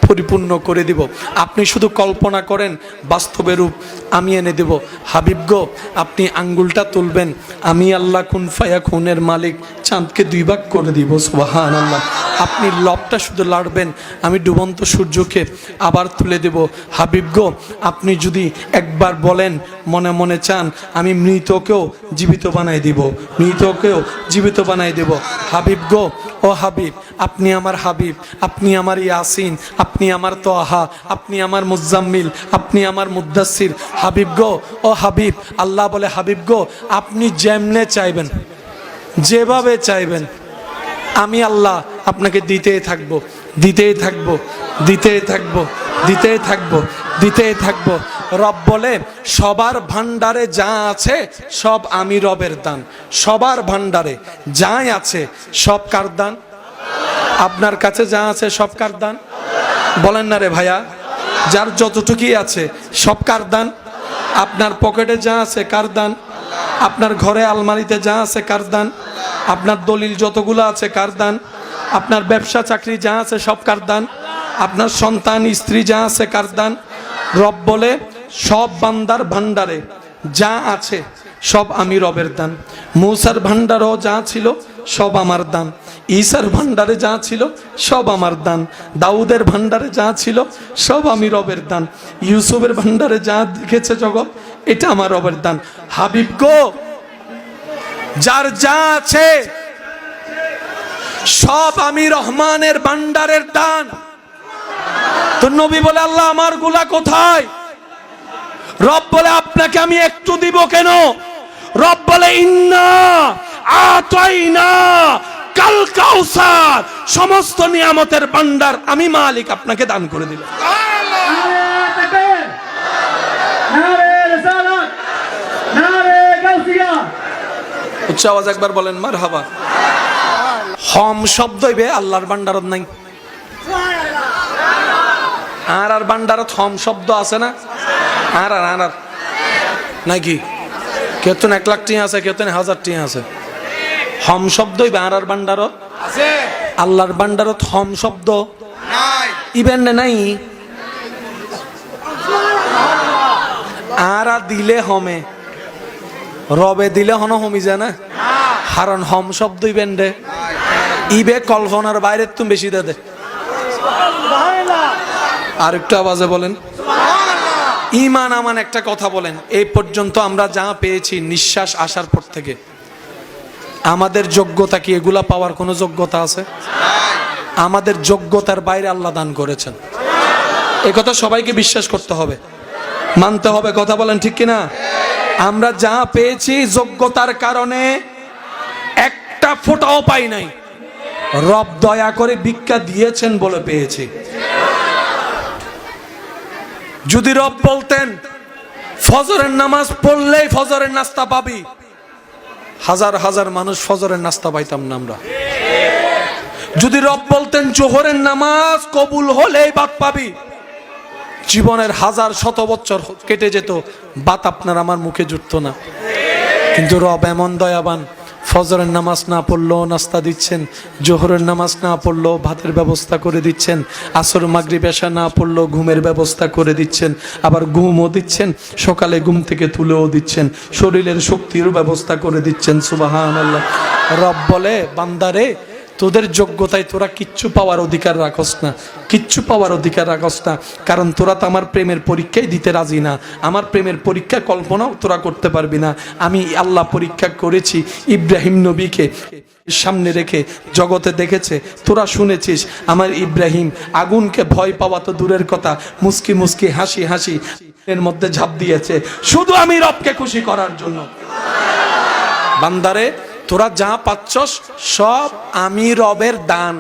পরিপূর্ণ করে দিব। আপনি শুধু কল্পনা করেন, বাস্তবে রূপ আমি এনে দেব। হাবিব গো, আপনি আঙ্গুলটা তুলবেন, আমি আল্লাহ কুন ফায়াকুনের মালিক চাঁদকে দুই ভাগ করে দিব। সুবহানাল্লাহ। আপনি লবটা শুধু লাড়বেন, আমি ডুবন্ত সূর্যকে আবার তুলে দেব। হাবিব গো, আপনি যদি একবার বলেন, মনে মনে চান, আমি মৃতকেও জীবিত বানাই দিব, মৃতকেও জীবিত বানাই দেব। হাবিব গো, ও হাবিব আপনি আমার হাবিব, আপনি আমার ইয়াসিন, আপনি আমার তোহা, আপনি আমার মুজাম্মিল, আপনি আমার মুদ্দাসির। হাবিব গো, ও হাবিব, আল্লাহ বলে, হাবিব গো আপনি যেমনে চাইবেন, যেভাবে চাইবেন, আমি আল্লাহ আপনাকে দিতেই থাকবো, দিতেই থাকবো, দিতেই থাকবো, দিতেই থাকবো, দিতেই থাকবো। রব বলে সবার ভান্ডারে যা আছে সব আমি রবের দান। সবার ভান্ডারে যাই আছে সব কার দান? আপনার কাছে যা আছে সব কার দান? বলেন না রে ভাইয়া, যার যতটুকুই আছে সব কার দান? আপনার পকেটে যা আছে কার দান? আপনার ঘরে আলমারিতে যা আছে কার দান? আপনার দলিল যতগুলো আছে কার দান? আপনার ব্যবসা চাকরি যা আছে সব কার দান? আপনার সন্তান স্ত্রী যা আছে কার দান? রব বলে সব বান্দার ভান্ডারে যা আছে সব আমি রবের দান। মূসার ভান্ডারও যা ছিল সব আমার দান। ঈসার ভান্ডারে যা ছিল সব আমার দান। দাউদের ভান্ডারে যা ছিল সব আমি রবের দান। ইউসুফের ভান্ডারে যা দেখেছে জগৎ এটা আমার রবের দান। হাবিব গো, যার যা আছে সব আমি রহমানের ভান্ডারের দান। তো নবী বলে আল্লাহ আমার গুলা কোথায়? রব বলে আপনাকে আমি একটু দিব কেন? রব বলে ইন্না আতাইনা কাল কাউসার, সমস্ত নিয়ামতের ভান্ডার আমি মালিক আপনাকে দান করে দিলাম। নারে তাকবীর, নারে রিসালাত, নারে গাউসিয়া। উচ্চ আওয়াজ একবার বলেন মারহাবা। হম শব্দ হইবে আল্লাহর ভান্ডারত নাই। আর ভান্ডারত হম শব্দ আছে না? আর নাকি কেতন 1 লাখ টিয়া আছে, কেতন 1000 টিয়া আছে। হম শব্দ হইবে আর ভান্ডারত আছে। আল্লাহর ভান্ডারত হম শব্দ নাই, ইবেন নাই। আর দিলে হমে, রবে দিলে হন হমি যায় না, কারণ হম শব্দ ইবেন রে ইবে কল্পনার বাইরে তুমি বেশি দে। আর একটু আওয়াজে বলেন ইমান আমান একটা কথা বলেন। এই পর্যন্ত আমরা যা পেয়েছি নিঃশ্বাস আসার পর থেকে, আমাদের যোগ্যতা কি এগুলা পাওয়ার কোনো যোগ্যতা আছে? আমাদের যোগ্যতার বাইরে আল্লাহ দান করেছেন। এ কথা সবাইকে বিশ্বাস করতে হবে, মানতে হবে। কথা বলেন ঠিক কিনা? আমরা যা পেয়েছি যোগ্যতার কারণে একটা ফোঁটাও পাই নাই, রব দয়া করে ভিক্ষা দিয়েছেন বলে পেয়েছি। যদি রব বলতেন ফজরের নামাজ পড়লেই ফজরের নাস্তা পাবি, হাজার হাজার মানুষ ফজরের নাস্তা পাইতাম না আমরা। যদি রব বলতেন জোহরের নামাজ কবুল হলেই ভাত পাবি, জীবনের হাজার শত বছর কেটে যেত, ভাত আপনার আমার মুখে জুটতো না। কিন্তু রব এমন দয়াবান, ফজরের নামাজ না পড়লেও নাস্তা দিচ্ছেন, জোহরের নামাজ না পড়লেও ভাতের ব্যবস্থা করে দিচ্ছেন, আসর মাগরিব এশা না পড়লেও ঘুমের ব্যবস্থা করে দিচ্ছেন, আবার ঘুমও দিচ্ছেন, সকালে ঘুম থেকে তুলেও দিচ্ছেন, শরীরের শক্তির ব্যবস্থা করে দিচ্ছেন। সুবহানাল্লাহ। রব বলে বান্দারে তোদের যোগ্যতায় তোরা কিচ্ছু পাওয়ার অধিকার রাখস না, কিচ্ছু পাওয়ার অধিকার রাখস না, কারণ তোরা তো আমার প্রেমের পরীক্ষাই দিতে রাজি না। আমার প্রেমের পরীক্ষা কল্পনাও তোরা করতে পারবি না। আমি আল্লাহ পরীক্ষা করেছি ইব্রাহিম নবীকে সামনে রেখে, জগতে দেখেছে, তোরা শুনেছিস আমার ইব্রাহিম আগুনকে ভয় পাওয়া তো দূরের কথা, মুস্কি মুস্কি হাসি হাসি এর মধ্যে ঝাঁপ দিয়েছে শুধু আমি রবকে খুশি করার জন্য। বান্দারে তোরা যা পাচ্ছস সব আমি রবের দান।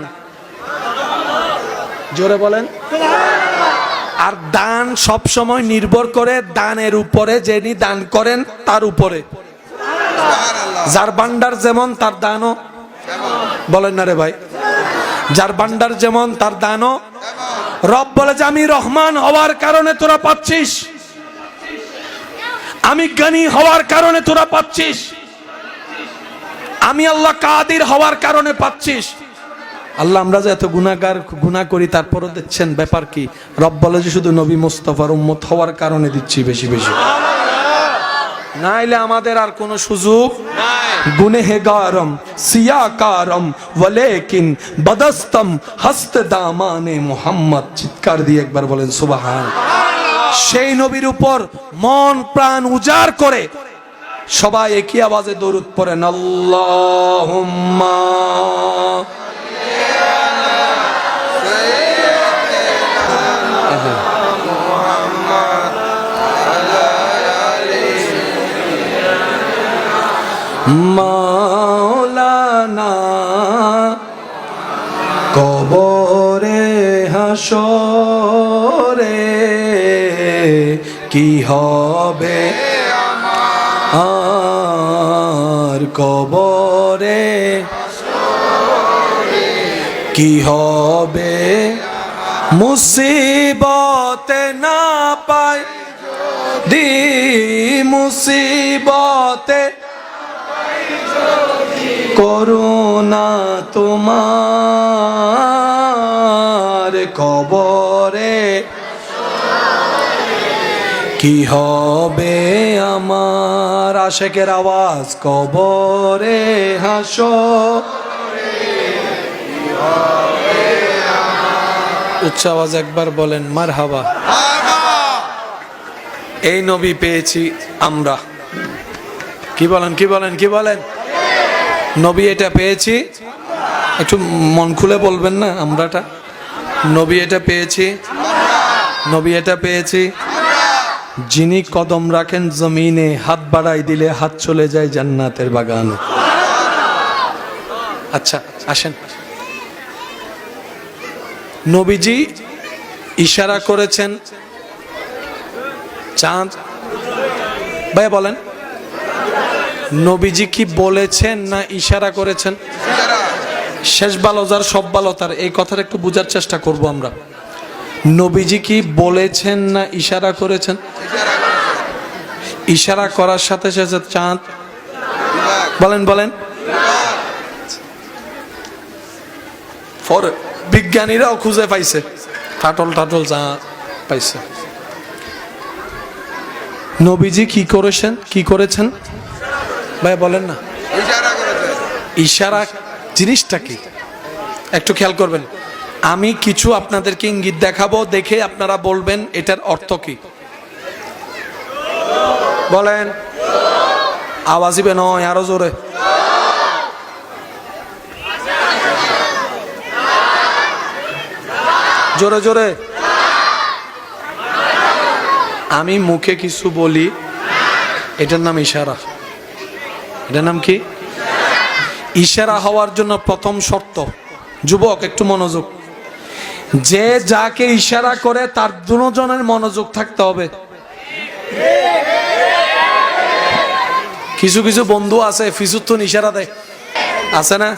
জোরে বলেন। আর দান সব সময় নির্ভর করে দানের উপরে, যিনি দান করেন তার উপরে। যার ভান্ডার যেমন তার দানও, বলেন না রে ভাই, যার ভান্ডার যেমন তার দানও। রব বলে যে আমি রহমান হওয়ার কারণে তোরা পাচ্ছিস, আমি জ্ঞানী হওয়ার কারণে তোরা পাচ্ছিস, আমি আল্লাহ কাদির হওয়ার কারণে পাচ্ছিস। আল্লাহ আমরা যে এত গুনাহ করি তারপরও দিচ্ছেন, ব্যাপার কি? রব বলে যে শুধু নবী মুস্তাফার উম্মত হওয়ার কারণে দিচ্ছি বেশি বেশি, নাইলে আমাদের আর কোনো সুযোগ নাই। গুনেহগারম সিয়াকারম ওয়ালেকিন বদস্তম হস্ত দামানে মুহাম্মদ। চিৎকার দিয়ে একবার বলেন সুবহান। সেই নবীর উপর মন প্রাণ উজাড় করে সবাই একই আওয়াজে দরুদ পড়েন, আল্লাহুম্মা মাওলানা কবরে হাসরে কি হবে আর কবরে, কি হবে মুসিবতে না পাই দি, মুসিবতে করুণা তোমার কবরে, কি হবে আমার। আশেকের আওয়াজ কবরে হাসর, উচ্চ আওয়াজ একবার বলেন মারহাবা। এই নবী পেয়েছি আমরা, কি বলেন কি বলেন কি বলেন? নবী এটা পেয়েছি, একটু মন খুলে বলবেন না আমরাটা। নবী এটা পেয়েছি, নবী এটা পেয়েছি। যিনি কদম রাখেন জমিনে, হাত বাড়াই দিলে হাত চলে যায় জান্নাতের বাগানে। আচ্ছা আসেন, নবীজি ইশারা করেছেন চাঁদ, ভাই বলেন নবীজি কি বলেছেন না ইশারা করেছেন? শেষ ভালো যার সব ভালো তার, এই কথাটা একটু বোঝার চেষ্টা করব আমরা। নবীজি কি বলেছেন না ইশারা করেছেন? ইশারা করার সাথে সাথে চাঁদ, বলেন বলেন, বিজ্ঞানীরাও খুঁজে পাইছে, টাটল টাটল চাঁদ পাইছে। নবীজি কি করেছেন, কি করেছেন ভাই বলেন না? ইশারা জিনিসটা কি একটু খেয়াল করবেন। আমি কিছু আপনাদেরকে ইঙ্গিত দেখাবো, দেখে আপনারা বলবেন এটার অর্থ কি। বলেন, আওয়াজিবে নয়, আরো জোরে। জোরে জোরে। আমি মুখে কিছু বলি, এটার নাম ইশারা। এটার নাম কি? ইশারা হওয়ার জন্য প্রথম শর্ত, যুবক একটু মনোযোগ, যে যাকে ইশারা করে তার দুজনের মনোযোগ থাকতে হবে। কিছু কিছু বন্ধু আছে ফিসুত্তুন ইশারা দেয়, আছে না?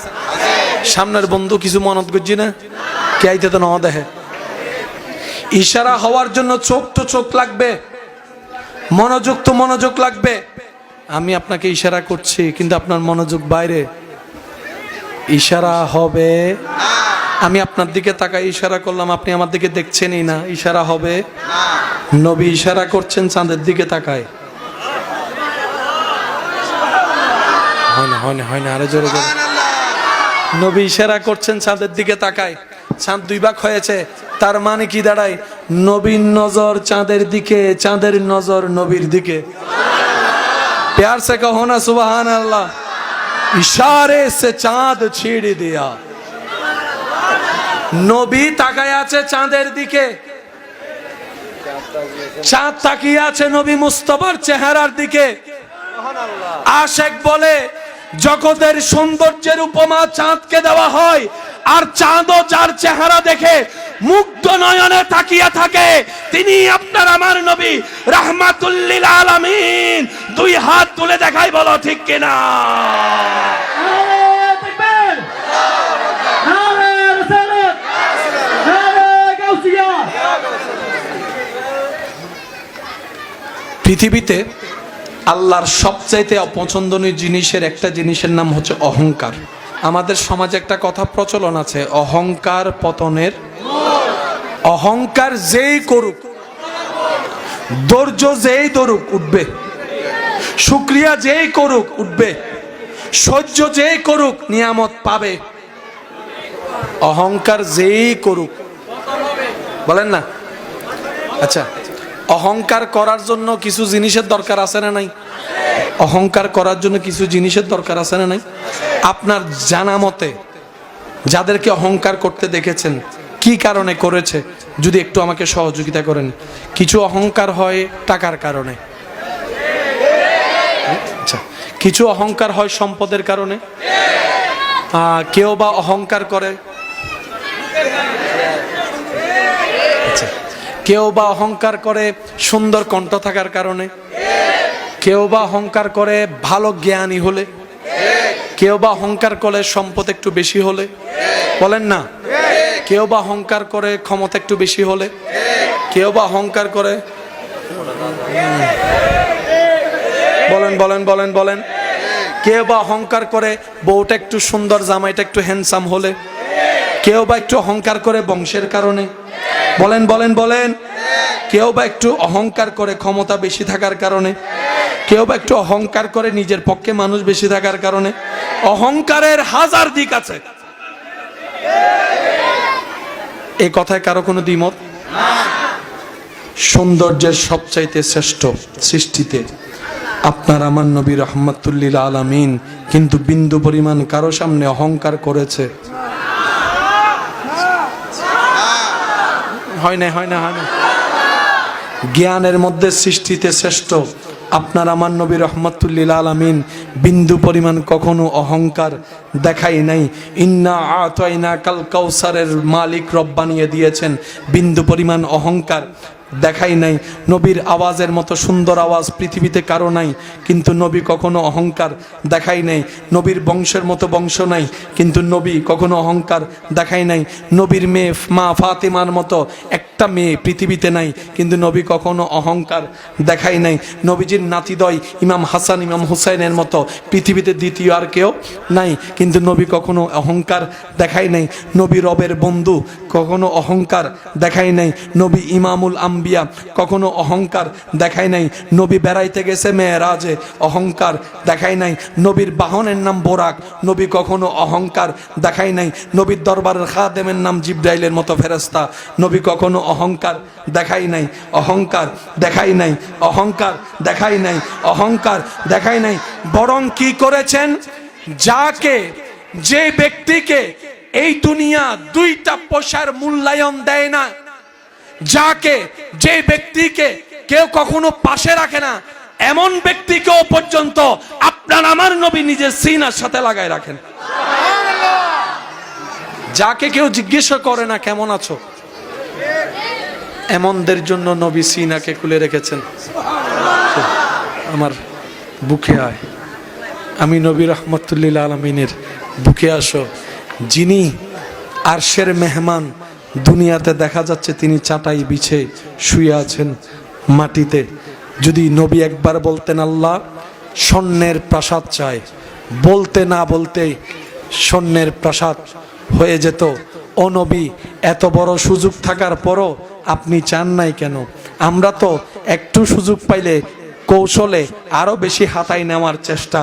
সামনের বন্ধু কিছু মনত করছি না, কে আইতে তো না দেখে। ইশারা হওয়ার জন্য চোখ তো চোখ লাগবে, মনোযোগ তো মনোযোগ লাগবে। আমি আপনাকে ইশারা করছি কিন্তু আপনার মনোযোগ বাইরে, ইশারা হবে। আমি আপনার দিকে তাকাই ইশারা করলাম, আপনি আমার দিকে দেখছেনই না, ইশারা হবে। নবী ইশারা করছেন চাঁদের দিকে তাকায়, হয় না আরে জোরে জোরে। নবী ইশারা করছেন চাঁদের দিকে তাকায়, চাঁদ দুই ভাগ হয়েছে, তার মানে কি দাঁড়ায়? নবীর নজর চাঁদের দিকে, চাঁদের নজর নবীর দিকে। प्यार से कहो ना सुभान अल्लाह। इशारे से चांद छेड़ दिया, নবী তাকায় আছে চাঁদের দিকে, চাঁদ তাকিয়ে আছে নবী মুস্তাফার চেহারার দিকে। আশেক বলে জগতের সৌন্দর্যের উপমা চাঁদকে দেওয়া হয়, আর চাঁদও যার চেহারা দেখে মুগ্ধ নয়নে তাকিয়ে থাকে, তিনি আপনার আমার নবী রাহমাতুল লিল আলামিন। দুই হাত তুলে দেখাই, বলো ঠিক কিনা? পৃথিবীতে আল্লাহর সবচাইতে অপছন্দনীয় জিনিসের একটা জিনিসের নাম হচ্ছে অহংকার। আমাদের সমাজে একটা কথা প্রচলন আছে, অহংকার পতনের। অহংকার যেই করুক, ধৈর্য যেই ধরুক উঠবে, শুকরিয়া যেই করুক উঠবে, সহ্য যেই করুক নিয়ামত পাবে। অহংকার যেই করুক, বলেন না? আচ্ছা, অহংকার করার জন্য কিছু জিনিসের দরকার আছে না নাই? অহংকার করার জন্য কিছু জিনিসের দরকার আছে না নাই? আপনার জানা মতে যাদেরকে অহংকার করতে দেখেছেন, কি কারণে করেছে যদি একটু আমাকে সহযোগিতা করেন। কিছু অহংকার হয় টাকার কারণে, আচ্ছা, কিছু অহংকার হয় সম্পদের কারণে, কেউ বা অহংকার করে, আচ্ছা, কেউ বা অহংকার করে সুন্দর কণ্ঠ থাকার কারণে, কেউ বা অহংকার করে ভালো জ্ঞানী হলে, কেউ বা অহংকার করে সম্পদ একটু বেশি হলে, বলেন না, কেউ বা অহংকার করে ক্ষমতা একটু বেশি হলে, কেউ বা অহংকার করে, বলেন বলেন বলেন বলেন, কেউ বা অহংকার করে বউটা একটু সুন্দর, জামাইটা একটু হ্যান্ডসাম হলে, কেউ বা একটু অহংকার করে বংশের কারণে, বলেন বলেন বলেন, কেউ বা একটু অহংকার করে ক্ষমতা বেশি থাকার কারণে, কেউ বা একটু অহংকার করে নিজের পক্ষে মানুষ বেশি থাকার কারণে। অহংকারের হাজার দিক আছে, এই কথায় কারো কোনো দ্বিমত? সৌন্দর্যের সবচাইতে শ্রেষ্ঠ সৃষ্টিতে আপনার আমার নবী রহমাতুল্লিল আলামিন কিন্তু বিন্দু পরিমাণ কারো সামনে অহংকার করেছে? হয় না, হয় না, হয় না। জ্ঞানের মধ্যে সৃষ্টিতে শ্রেষ্ঠ আপনার আমার নবী রহমাতুল্লিল আলামিন বিন্দু পরিমাণ কখনো অহংকার দেখাই নাই। ইন্না আতাইনা কাল কাউসারের মালিক রব বানিয়ে দিয়েছেন, বিন্দু পরিমাণ অহংকার দেখাই নাই। নবীর আওয়াজের মতো সুন্দর আওয়াজ পৃথিবীতে কারো নাই, কিন্তু নবী কখনো অহংকার দেখাই নাই। নবীর বংশের মতো বংশ নাই, কিন্তু নবী কখনো অহংকার দেখাই নাই। নবীর মেয়ে মা ফাতেমার মতো একটা মেয়ে পৃথিবীতে নাই, কিন্তু নবী কখনো অহংকার দেখাই নাই। নবীজির নাতিদ্বয় ইমাম হাসান ইমাম হুসাইনের মতো পৃথিবীতে দ্বিতীয় আর কেউ নাই, কিন্তু নবী কখনো অহংকার দেখাই নাই। নবী রবের বন্ধু, কখনো অহংকার দেখাই নাই। নবী ইমামুল আম্বিয়া, কখনো অহংকার দেখাই নাই। নবী বেড়াইতে গেছে মেরাজে, অহংকার দেখাই নাই। নবীর বাহনের নাম বোরাক, নবী কখনো অহংকার দেখাই নাই। নবীর দরবারের খাদেমের নাম জিব্রাইলের মতো ফেরেশতা, নবী কখনো অহংকার দেখাই নাই। অহংকার দেখাই নাই, অহংকার দেখাই নাই, অহংকার দেখাই নাই। বরং কি করেছেন, যাকে, যে ব্যক্তিকে এই দুনিয়া দুইটা পয়সার মূল্যায়ন দেয় না, যাকে, যে ব্যক্তিকে কেউ কখনো পাশে রাখে না, এমন ব্যক্তিকেও পর্যন্ত আপনার আমার নবী নিজের সিনার সাথে লাগায় রাখেন। যাকে কেউ জিজ্ঞাসা করে না কেমন আছো, এমনদের জন্য নবী সিনাকে খুলে রেখেছেন। আমার বুকে আয়, আমি নবী রহমতুল্লিল আলমিনের বুকে আসো। যিনি আরশের মেহমান, দুনিয়াতে দেখা যাচ্ছে তিনি চাটাই বিছে শুয়ে আছেন মাটিতে। যদি নবী একবার বলতেন আল্লাহ স্বর্ণের প্রাসাদ চাই, বলতে না বলতে স্বর্ণের প্রাসাদ হয়ে যেত। ও নবী, এত বড় সুযোগ থাকার পরও আপনি চান নাই কেন? আমরা তো একটু সুযোগ পাইলে কৌশলে আরো বেশি হাতায় নেওয়ার চেষ্টা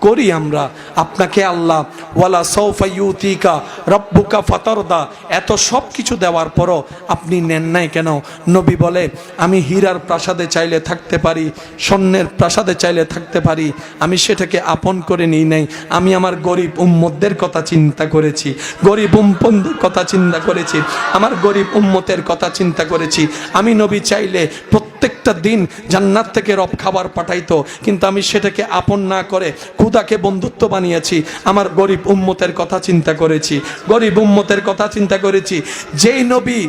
করি আমরা। আপনাকে আল্লাহ ওয়ালা সাউফা ইউতিকা রাব্বুকা ফাতারদা এত সব কিছু দেওয়ার পরও আপনি নেন নাই কেন? নবী বলে, আমি হীরার প্রাসাদে চাইলে থাকতে পারি, স্বর্ণের প্রাসাদে চাইলে থাকতে পারি, আমি সেটাকে আপন করে নিই নাই। আমি আমার গরিব উম্মতদের কথা চিন্তা করেছি, গরিব উম্মতদের কথা চিন্তা করেছি, আমার গরিব উম্মতের কথা চিন্তা করেছি। আমি নবী চাইলে প্রত্যেকটা দিন জান্নাত থেকে রব খাবার পাঠাইতো, কিন্তু আমি সেটাকে আপন না করে খুদাকে বন্ধুত্ব বানিয়েছি। আমার গরিব উম্মতের কথা চিন্তা করেছি, গরিব উম্মতের কথা চিন্তা করেছি। যেই নবী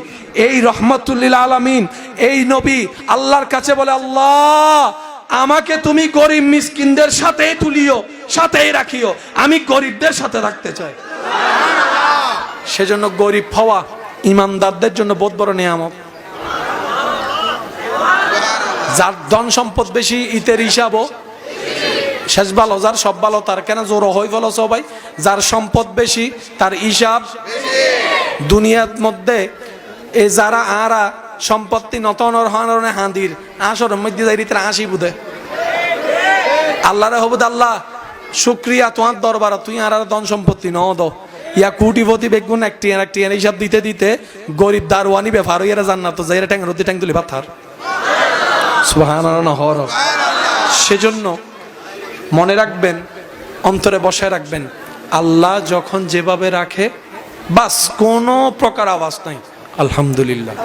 এই রহমাতুল্লিল আলামিন, এই নবী আল্লাহর কাছে বলে, আল্লাহ আমাকে তুমি গরিব মিসকিনদের সাথে তুলিও, সাথেই রাখিও, আমি গরিবদের সাথে রাখতে চাই। সেজন্য গরিব হওয়া ইমানদারদের জন্য বহুত বড় নিয়ামত। যার ধন সম্পদ বেশি ইতের হিসাবও শেষ ভালো, যার সব ভালো তার কেন জোর হয়ে গেল সবাই। যার সম্পদ বেশি তার হিসাব দুনিয়ার মধ্যে। এ যারা আরা সম্পত্তি নতনর হনরনে হাঁদির আসরের মধ্যে যাই রীতির হাসি বুধে আল্লাহরে হবুদ, আল্লাহ শুক্রিয়া তোমার দরবার, তুই আর ধন সম্পত্তি ন দ ইয়া কোটিপতি বেগুন একটি হিসাব দিতে দিতে গরিব দারওয়ানি ব্যাপার হইয়া জান্নাত যাই ট্যাং রতি ট্যাং তুলি পাথার সুবহানাল্লাহ হর। সেজন্য মনে রাখবেন, অন্তরে বসায় রাখবেন, আল্লাহ যখন যেভাবে রাখে বাস কোনো প্রকার আওয়াজ নাই। আলহামদুলিল্লাহ,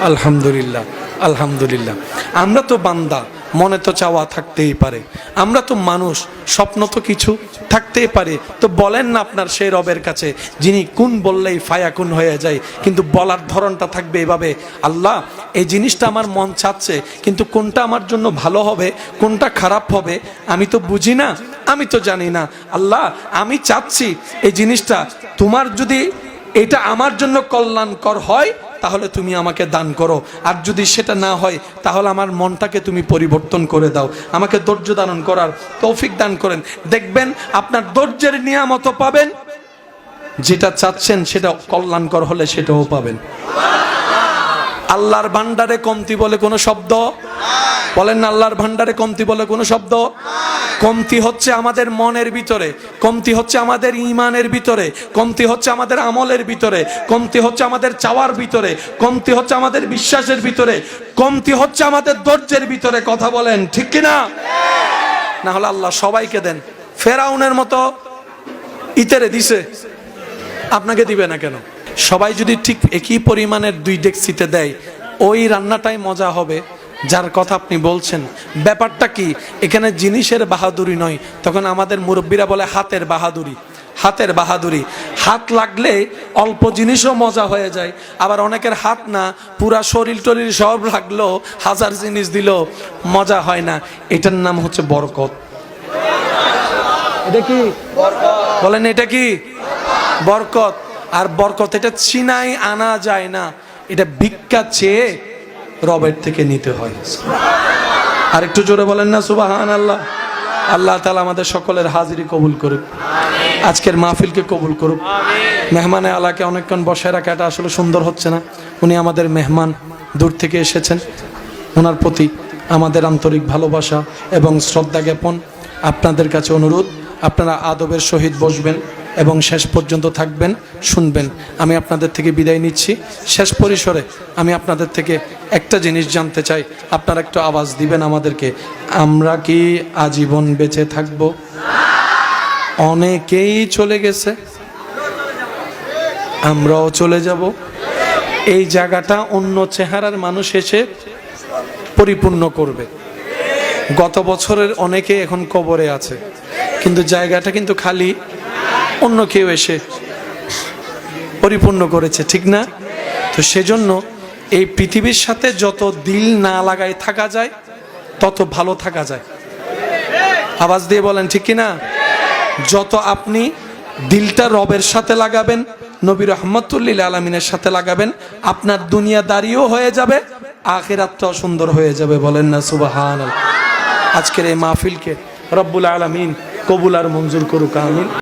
আলহামদুলিল্লাহ, আলহামদুলিল্লাহ। আমরা তো বান্দা, মনে তো চাওয়া থাকতেই পারে, আমরা তো মানুষ, স্বপ্ন তো কিছু থাকতেই পারে। তো বলেন না আপনার সেই রবের কাছে যিনি কুন বললেই ফায়াকুন হয়ে যায়, কিন্তু বলার ধরনটা থাকবে এভাবে, আল্লাহ এই জিনিসটা আমার মন চাচ্ছে, কিন্তু কোনটা আমার জন্য ভালো হবে কোনটা খারাপ হবে আমি তো বুঝি না, আমি তো জানি না। আল্লাহ আমি চাচ্ছি এই জিনিসটা তোমার যদি এটা আমার জন্য কল্যাণকর হয় তাহলে তুমি আমাকে দান করো, আর যদি সেটা না হয় তাহলে আমার মনটাকে তুমি পরিবর্তন করে দাও, আমাকে ধৈর্য ধারণ করার তৌফিক দান করেন। দেখবেন আপনার ধৈর্যের নিয়ামত পাবেন, যেটা চাচ্ছেন সেটা কল্যাণকর হলে সেটাও পাবেন। আল্লাহর ভান্ডারে কমতি বলে কোনো শব্দ বলেন না, আল্লাহর ভান্ডারে কমতি বলে কোনো শব্দ, কমতি হচ্ছে আমাদের মনের ভিতরে, কমতি হচ্ছে আমাদের ঈমানের ভিতরে, কমতি হচ্ছে আমাদের আমলের ভিতরে, কমতি হচ্ছে আমাদের চাওয়ার ভিতরে, কমতি হচ্ছে আমাদের বিশ্বাসের ভিতরে, কমতি হচ্ছে আমাদের ধৈর্যের ভিতরে। কথা বলেন ঠিক কিনা? না হলে আল্লাহ সবাইকে দেন, ফেরাউনের মতো ইতেরে দিছে, আপনাকে দিবে না কেন? সবাই যদি ঠিক একই পরিমাণের 2 ডেকচিতে দেয় ওই রান্নাটাই মজা হবে যার কথা আপনি বলছেন। ব্যাপারটা কি এখানে জিনিসের বাহাদুরি নয়, তখন আমাদের মুরব্বীরা বলে হাতের বাহাদুরি। হাতের বাহাদুরি, হাত লাগলে অল্প জিনিসও মজা হয়ে যায়, আবার অনেকের হাত না পুরা শরীর টরির সব লাগলো 1000 জিনিস দিল মজা হয় না, এটার নাম হচ্ছে বরকত। এটা কি বলেন, এটা কি বরকত? আর বরকত এটা চিনাই আনা যায় না, এটা ভিক্ষা চেয়ে রবের থেকে নিতে হয়। আর একটু জোরে বলেন না সুবহানাল্লাহ। আল্লাহ তাআলা আমাদের সকলের হাজিরি কবুল করুক, আজকের মাহফিলকে কবুল করুক। মেহমানে আলাকে অনেকক্ষণ বসায় রাখা এটা আসলে সুন্দর হচ্ছে না, উনি আমাদের মেহমান, দূর থেকে এসেছেন, ওনার প্রতি আমাদের আন্তরিক ভালোবাসা এবং শ্রদ্ধা জ্ঞাপন। আপনাদের কাছে অনুরোধ আপনারা আদবের সহিত বসবেন এবং শেষ পর্যন্ত থাকবেন, শুনবেন। আমি আপনাদের থেকে বিদায় নিচ্ছি। শেষ পরিসরে আমি আপনাদের থেকে একটা জিনিস জানতে চাই, আপনারা একটু আওয়াজ দিবেন আমাদেরকে, আমরা কি আজীবন বেঁচে থাকব? অনেকেই চলে গেছে, আমরাও চলে যাব। এই জায়গাটা অন্য চেহারার মানুষ এসে পরিপূর্ণ করবে। গত বছরের অনেকে এখন কবরে আছে, কিন্তু জায়গাটা কিন্তু খালি, অন্য কেউ এসে পরিপূর্ণ করেছে, ঠিক না? তো সেজন্য এই পৃথিবীর সাথে যত দিল না লাগায় থাকা যায় তত ভালো থাকা যায়। আওয়াজ দিয়ে বলেন ঠিক কিনা? যত আপনি দিলটা রবের সাথে লাগাবেন, নবী রাহমাতুল লিল আলামিনের সাথে লাগাবেন, আপনার দুনিয়াদারিও হয়ে যাবে, আখিরাতটাও সুন্দর হয়ে যাবে। বলেন না সুবহানাল্লাহ। আজকের এই মাহফিলকে রব্বুল আলামিন কবুল আর মঞ্জুর করুক, আমিন।